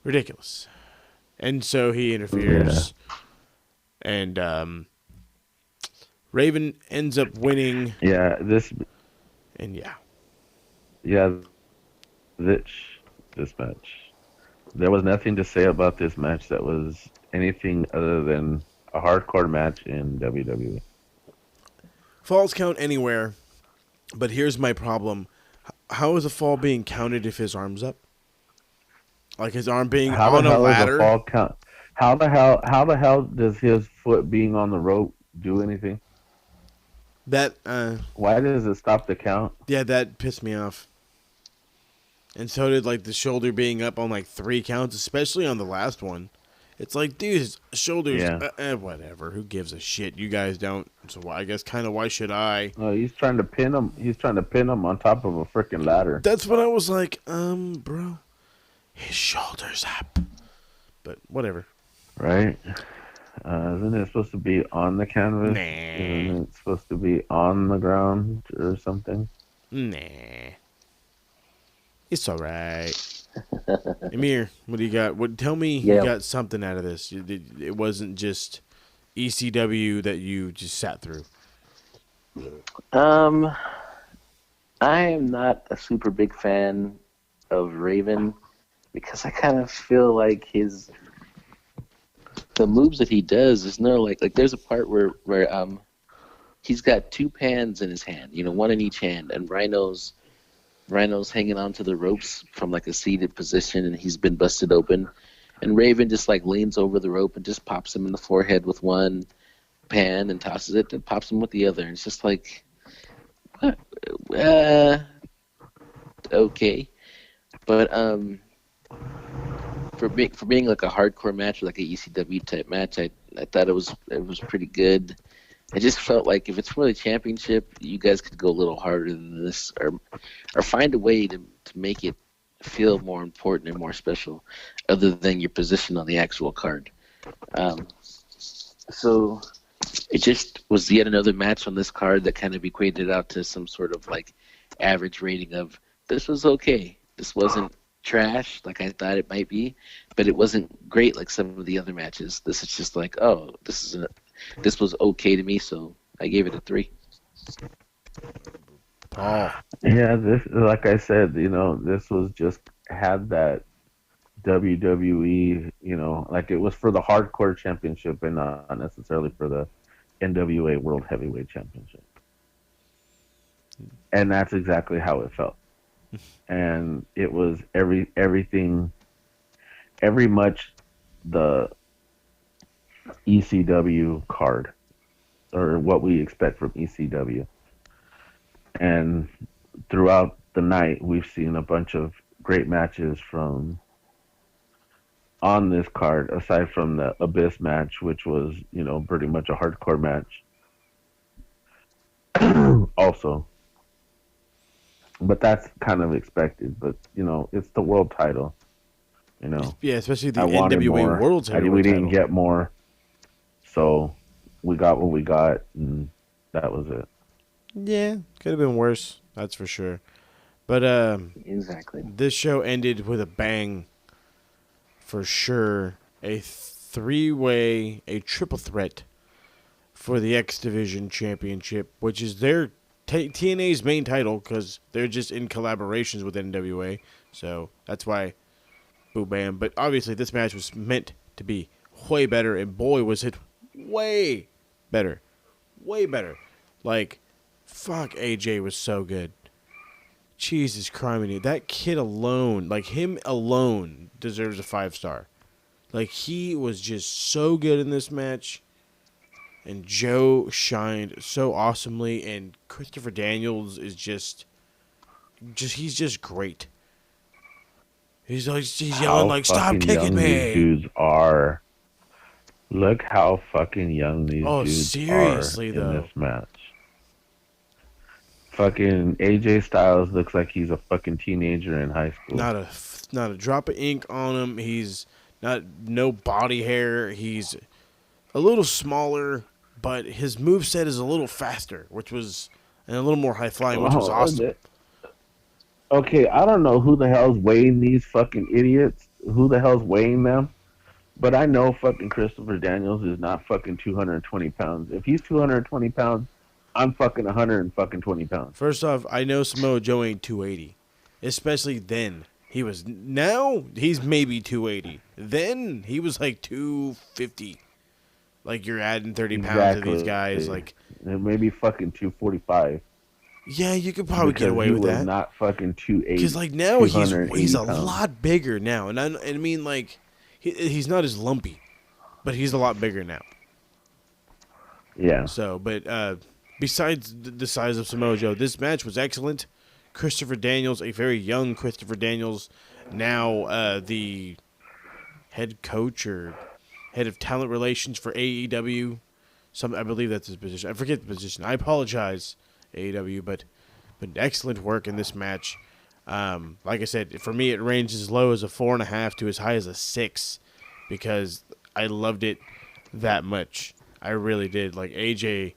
Ridiculous. And so he interferes. Yeah. And Raven ends up winning. Yeah, And yeah. Yeah, this match. There was nothing to say about this match that was anything other than a hardcore match in WWE. Falls count anywhere, but here's my problem. How is a fall being counted if his arm's up? Like his arm being on a ladder? Fall count? How the hell does his foot being on the rope do anything? Why does it stop the count? Yeah, that pissed me off. And so did like the shoulder being up on like 3 counts, especially on the last one. It's like, dude, his shoulders, whatever. Who gives a shit? You guys don't. So I guess kind of why should I? Oh, he's trying to pin him. He's trying to pin him on top of a freaking ladder. That's when I was like, bro, his shoulders up. But whatever. Right? Isn't it supposed to be on the canvas? Nah. Isn't it supposed to be on the ground or something? Nah. It's all right. Amir, what do you got? Tell me you got something out of this. It wasn't just ECW that you just sat through. I am not a super big fan of Raven because I kind of feel like the moves that he does is no like there's a part where he's got 2 pans in his hand, one in each hand, and Rhino's hanging onto the ropes from like a seated position, and he's been busted open, and Raven just like leans over the rope and just pops him in the forehead with one pan and tosses it, then pops him with the other. And it's just like, what? Okay, but for being like a hardcore match or like a ECW type match, I thought it was pretty good. I just felt like if it's for the championship, you guys could go a little harder than this, or find a way to make it feel more important and more special, other than your position on the actual card. So it just was yet another match on this card that kind of equated out to some sort of like average rating of this was okay. This wasn't trash like I thought it might be, but it wasn't great like some of the other matches. This is just like, oh, this was okay to me, so I gave it a 3. Oh. Yeah, this, like I said, this was just had that WWE, like it was for the hardcore championship and not necessarily for the NWA World Heavyweight Championship. And that's exactly how it felt. And it was everything, every much the ECW card, or what we expect from ECW. And throughout the night, we've seen a bunch of great matches from on this card, aside from the Abyss match, which was, pretty much a hardcore match. Also. But that's kind of expected. But, it's the world title. Yeah, especially the NWA World Title. We didn't get more. So we got what we got, and that was it. Yeah, could have been worse. That's for sure. But exactly. This show ended with a bang. For sure, a 3-way, a triple threat for the X Division Championship, which is their TNA's main title because they're just in collaborations with NWA. So that's why, boom, bam. But obviously, this match was meant to be way better, and boy, was it way better. Way better. Like, fuck, AJ was so good. Jesus Christ, that kid alone, like him alone, deserves a 5-star. Like, he was just so good in this match. and Joe shined so awesomely, and Christopher Daniels is just he's just great. He's yelling How like, "Stop fucking kicking young these me!" dudes are. Look how fucking young these Oh, dudes are seriously in this though, match. Fucking AJ Styles looks like he's a fucking teenager in high school. not a drop of ink on him. He's no body hair. He's a little smaller, but his moveset is a little faster, which was and a little more high flying, which was awesome. Okay, I don't know who the hell's weighing these fucking idiots. Who the hell's weighing them? But I know fucking Christopher Daniels is not fucking 220 pounds. If he's 220 pounds, I'm fucking 120 pounds. First off, I know Samoa Joe ain't 280, especially then. Now he's maybe 280. Then he was like 250. Like you're adding 30 pounds to these guys. Like, maybe fucking 245. yeah, you could probably get Because away he with was that. not fucking 280. Because like now he's 280 a pounds. lot bigger now, and I mean like he's not as lumpy, but he's a lot bigger now. Yeah. So, but besides the size of Samoa Joe, this match was excellent. Christopher Daniels, a very young Christopher Daniels, now the head coach or head of talent relations for AEW. I believe that's his position. I forget the position. I apologize, AEW, but excellent work in this match. Like I said, for me, it ranged as low as a 4.5 to as high as a 6 because I loved it that much. I really did. Like AJ,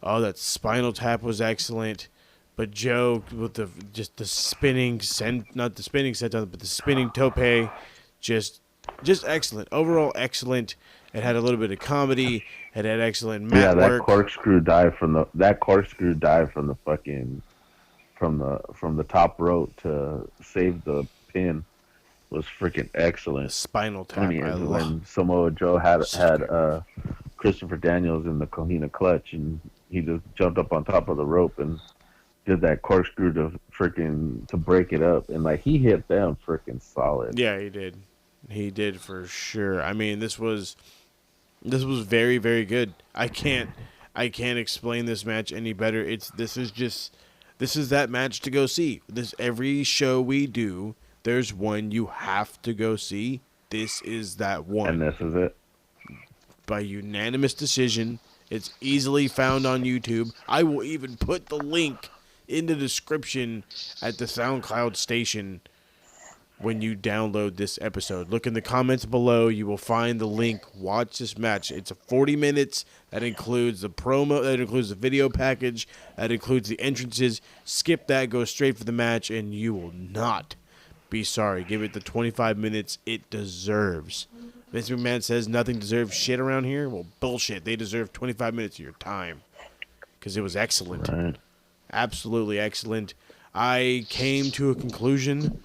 that spinal tap was excellent. But Joe with the spinning not the spinning senton, but the spinning tope, just excellent. Overall excellent. It had a little bit of comedy. It had excellent mat that work. corkscrew dive from the fucking from the top rope to save the pin was freaking excellent. The spinal tap. Funny is when Samoa Joe had Christopher Daniels in the Cohina clutch, and he just jumped up on top of the rope and did that corkscrew to break it up, and like he hit them freaking solid. Yeah, he did. He did for sure. I mean, this was very, very good. I can't explain this match any better. This is that match to go see. Every show we do, there's one you have to go see. This is that one. And this is it. By unanimous decision. It's easily found on YouTube. I will even put the link in the description at the SoundCloud station when you download this episode. Look in the comments below. You will find the link. Watch this match. It's 40 minutes. That includes the promo. That includes the video package. That includes the entrances. Skip that. Go straight for the match, and you will not be sorry. Give it the 25 minutes it deserves. Vince McMahon says nothing deserves shit around here. Well, bullshit. They deserve 25 minutes of your time because it was excellent. Right. Absolutely excellent. I came to a conclusion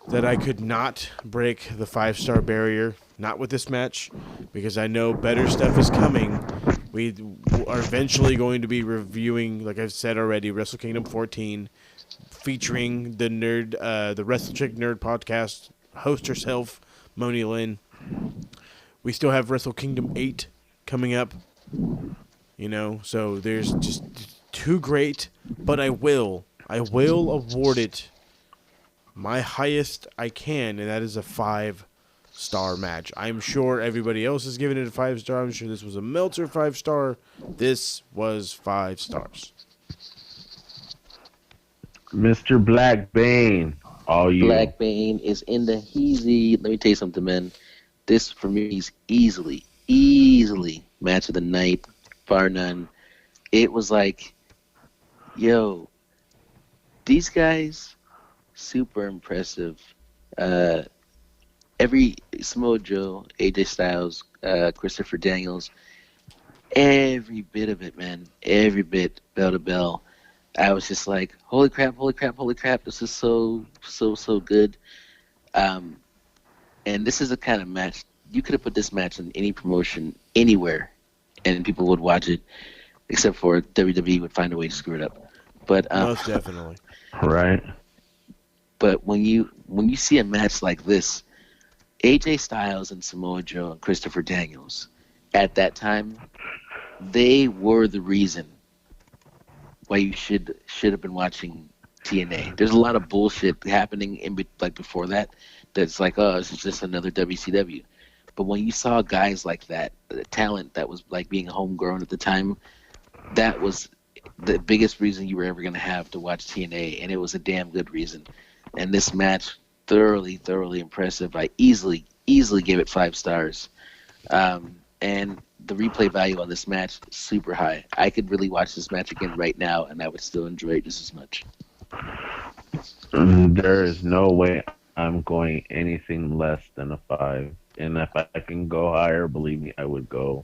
that I could not break the 5-star barrier, not with this match, because I know better stuff is coming. We are eventually going to be reviewing, like I've said already, Wrestle Kingdom 14, featuring the Wrestle Chick Nerd podcast host herself, Moni Lynn. We still have Wrestle Kingdom 8 coming up, so there's just too great, but I will award it my highest I can, and that is a 5-star match. I'm sure everybody else is giving it a 5-star. I'm sure this was a Meltzer 5-star. This was 5 stars. Mr. Black Bane, all you. Black Bane is in the heezy. Let me tell you something, man. This, for me, is easily match of the night, bar none. It was like, yo, these guys, super impressive. Every Samoa Joe, AJ Styles, Christopher Daniels, every bit of it, man. Every bit, bell to bell. I was just like, holy crap. This is so good. And this is the kind of match, you could have put this match in any promotion, anywhere, and people would watch it, except for WWE would find a way to screw it up. But Most definitely. Right. But when you see a match like this, AJ Styles and Samoa Joe and Christopher Daniels, at that time, they were the reason why you should have been watching TNA. There's a lot of bullshit happening like before that. That's like, oh, this is just another WCW. But when you saw guys like that, the talent that was like being homegrown at the time, that was the biggest reason you were ever going to have to watch TNA, and it was a damn good reason. And this match, thoroughly impressive. I easily gave it 5 stars. And the replay value on this match, super high. I could really watch this match again right now, and I would still enjoy it just as much. There is no way I'm going anything less than a 5. And if I can go higher, believe me, I would go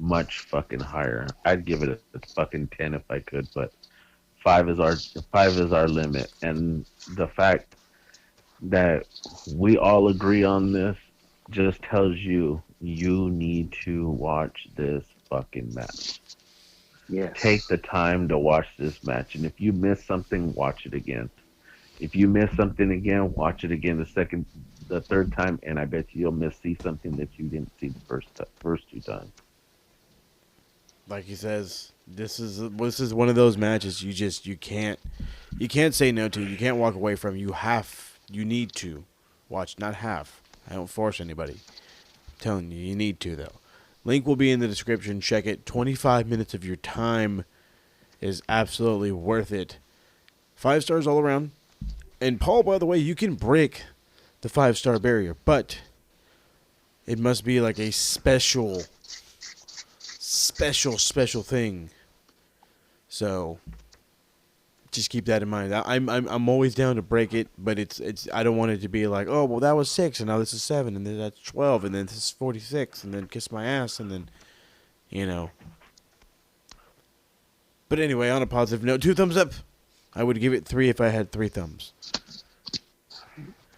much fucking higher. I'd give it a fucking 10 if I could, but 5 is our limit. And the fact that we all agree on this just tells you need to watch this fucking match. Yes. Take the time to watch this match, and if you miss something, watch it again. If you miss something again, watch it again the third time, and I bet you'll see something that you didn't see the first 2 times. Like he says, this is one of those matches you can't say no to. You can't walk away from. You need to watch, not have. I don't force anybody. I'm telling you, you need to though. Link will be in the description. Check it. 25 minutes of your time is absolutely worth it. 5 stars all around. And Paul, by the way, you can break the 5-star barrier, but it must be like a special thing. So just keep that in mind. I'm always down to break it, but it's I don't want it to be like, oh well, that was 6 and now this is 7 and then that's 12 and then this is 46 and then kiss my ass and then, you know. But anyway, on a positive note, 2 thumbs up. I would give it 3 if I had 3 thumbs.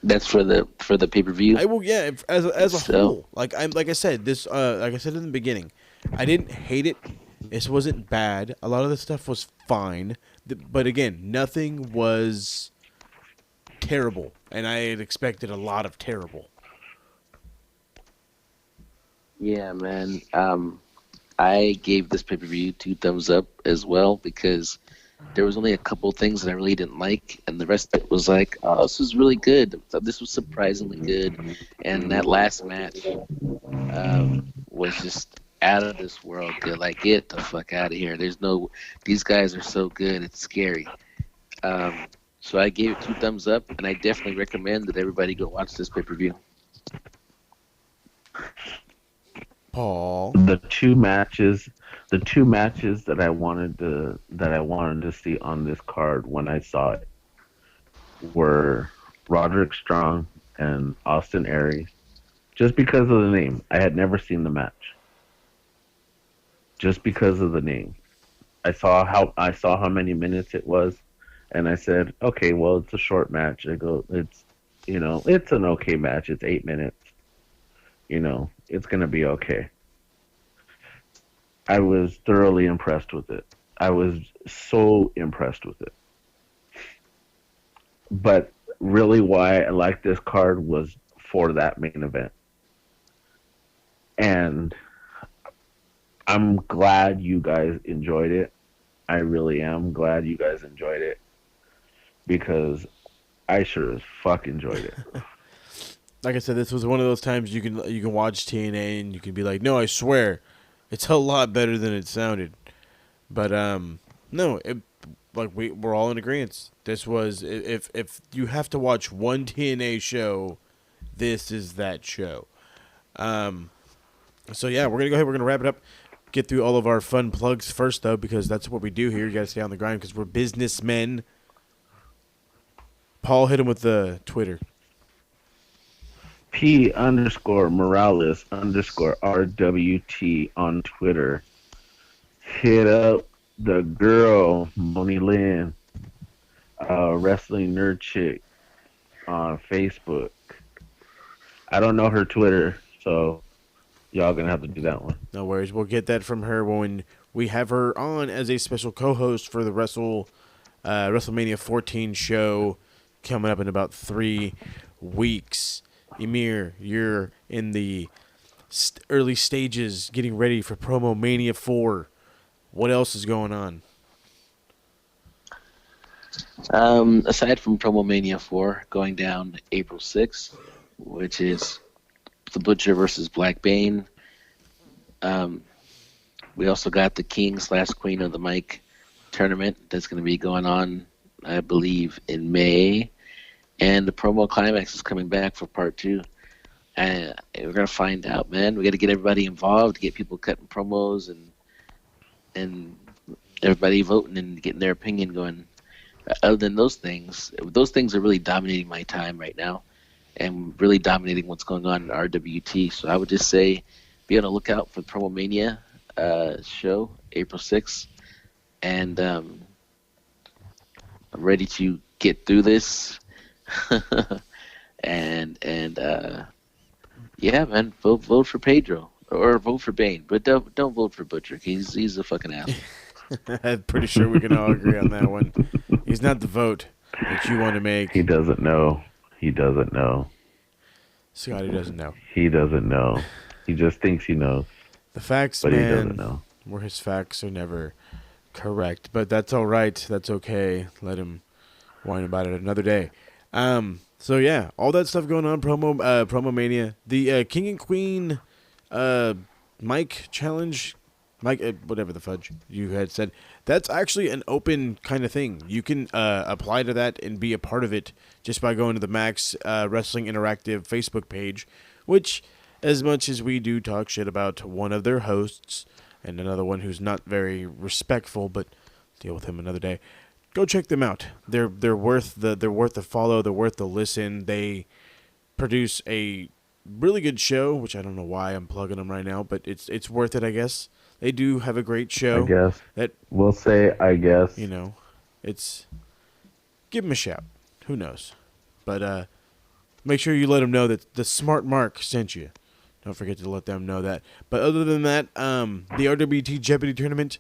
That's for the pay-per-view. I will, yeah, as a whole. Like I said, this like I said in the beginning, I didn't hate it. This wasn't bad. A lot of the stuff was fine, but again, nothing was terrible, and I had expected a lot of terrible. Yeah, man. I gave this pay-per-view 2 thumbs up as well because there was only a couple things that I really didn't like, and the rest of it was like, oh, this was really good. This was surprisingly good, and that last match was just out of this world good. Like, get the fuck out of here. These guys are so good, it's scary. So I gave it 2 thumbs up, and I definitely recommend that everybody go watch this pay-per-view. Paul, The two matches that I wanted to see on this card when I saw it were Roderick Strong and Austin Aries. Just because of the name. I had never seen the match. Just because of the name. I saw how many minutes it was, and I said, okay, well, it's a short match. I go, it's an okay match. It's 8 minutes. It's gonna be okay. I was thoroughly impressed with it. I was so impressed with it. But really, why I liked this card was for that main event. And I'm glad you guys enjoyed it. I really am glad you guys enjoyed it because I sure as fuck enjoyed it. like I said, this was one of those times you can watch TNA and you can be like, no, I swear, it's a lot better than it sounded. But no, we're all in agreement. This was if you have to watch one TNA show, this is that show. So yeah, we're gonna go ahead. We're gonna wrap it up. Get through all of our fun plugs first, though, because that's what we do here. You gotta stay on the grind because we're businessmen. Paul, hit him with the Twitter. P_Morales_RWT on Twitter. Hit up the girl, Moni Lynn, Wrestling Nerd Chick on Facebook. I don't know her Twitter, so y'all gonna have to do that one. No worries. We'll get that from her when we have her on as a special co-host for the WrestleMania 14 show coming up in about 3 weeks. Emir, you're in the early stages, getting ready for Promo Mania 4. What else is going on? Aside from Promo Mania 4 going down April 6th, which is the Butcher versus Black Bane. We also got the King/Queen of the Mic tournament that's going to be going on, I believe, in May. And the Promo Climax is coming back for part 2. And we're going to find out, man. We got to get everybody involved, get people cutting promos and everybody voting and getting their opinion going. Other than those things are really dominating my time right now and really dominating what's going on in RWT. So I would just say be on the lookout for the Promo Mania show, April 6th. And I'm ready to get through this. and yeah, man, vote for Pedro or vote for Bane, but don't vote for Butcher. He's a fucking asshole. I'm pretty sure we can all agree on that one. He's not the vote that you want to make. He doesn't know. He doesn't know. Scotty doesn't know. He doesn't know. He just thinks he knows. The facts, but man, he doesn't know. Where his facts are never correct. But that's all right. That's okay. Let him whine about it another day. So yeah, all that stuff going on. Promo Mania. The King and Queen mic challenge. Mike, whatever the fudge you had said, that's actually an open kind of thing. You can apply to that and be a part of it just by going to the Max Wrestling Interactive Facebook page, which, as much as we do talk shit about one of their hosts and another one who's not very respectful, but deal with him another day, go check them out. They're worth the follow. They're worth the listen. They produce a really good show, which I don't know why I'm plugging them right now, but it's worth it, I guess. They do have a great show. I guess. That we'll say, I guess. You know, it's... Give them a shout. Who knows? But make sure you let them know that the SmartMark sent you. Don't forget to let them know that. But other than that, the RWT Jeopardy Tournament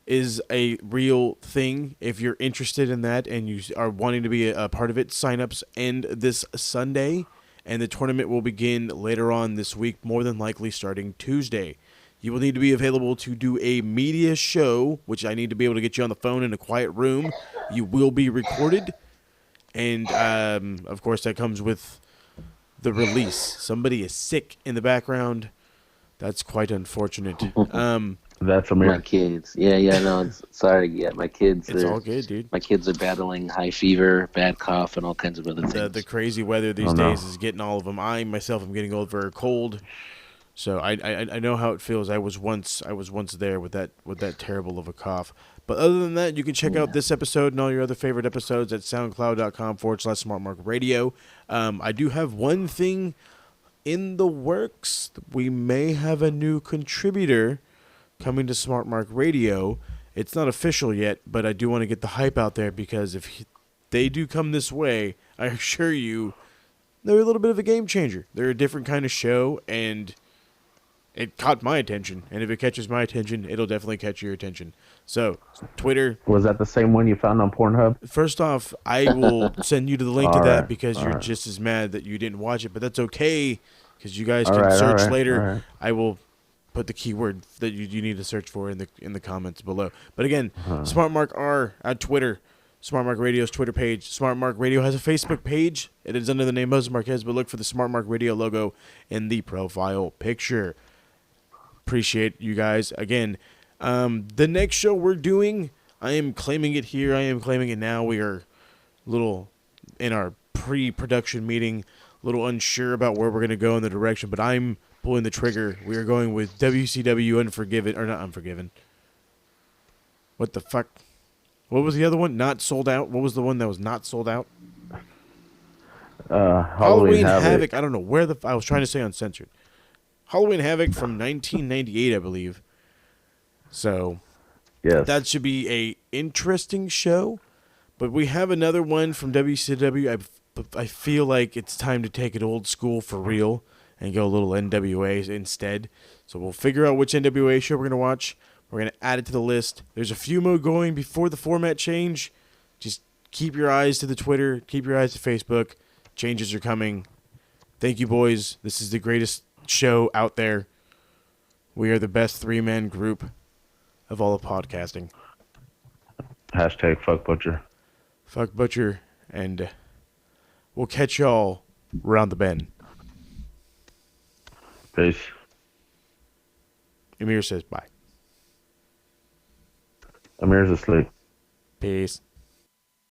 is a real thing. If you're interested in that and you are wanting to be a part of it, sign-ups end this Sunday. And the tournament will begin later on this week, more than likely starting Tuesday. You will need to be available to do a media show, which I need to be able to get you on the phone in a quiet room. You will be recorded. And, of course, that comes with the release. Somebody is sick in the background. That's quite unfortunate. That's a my kids. Yeah, no, sorry. Yeah, my kids. It's all good, dude. My kids are battling high fever, bad cough, and all kinds of other things. The crazy weather these days is getting all of them. I, myself, am getting over a cold. So I know how it feels. I was once there with that terrible of a cough. But other than that, you can check out this episode and all your other favorite episodes at soundcloud.com/SmartMarkRadio. I do have one thing in the works. We may have a new contributor coming to SmartMark Radio. It's not official yet, but I do want to get the hype out there because if they do come this way, I assure you, they're a little bit of a game changer. They're a different kind of show, and it caught my attention, and if it catches my attention, it'll definitely catch your attention. So, Twitter. Was that the same one you found on Pornhub? First off, I will send you to the link to that because you're just as mad that you didn't watch it, but that's okay because you guys can search later. I will put the keyword that you need to search for in the comments below. But again, SmartMark R at Twitter. SmartMark Radio's Twitter page. SmartMark Radio has a Facebook page. It is under the name Moses Marquez, but look for the SmartMark Radio logo in the profile picture. Appreciate you guys. Again, the next show we're doing, I am claiming it here. I am claiming it now. We are a little in our pre-production meeting, a little unsure about where we're going to go in the direction, but I'm pulling the trigger. We are going with WCW Unforgiven, or not Unforgiven. What the fuck? What was the other one? Not sold out? What was the one that was not sold out? Halloween Havoc. I don't know where I was trying to say uncensored. Halloween Havoc from 1998, I believe. So, yes, that should be a interesting show. But we have another one from WCW. I feel like it's time to take it old school for real and go a little NWA instead. So we'll figure out which NWA show we're going to watch. We're going to add it to the list. There's a few more going before the format change. Just keep your eyes to the Twitter. Keep your eyes to Facebook. Changes are coming. Thank you, boys. This is the greatest show out there. We are the best three-man group of all of podcasting. Hashtag fuck Butcher. Fuck Butcher, and we'll catch y'all around the bend. Peace. Amir says bye. Amir's asleep. Peace.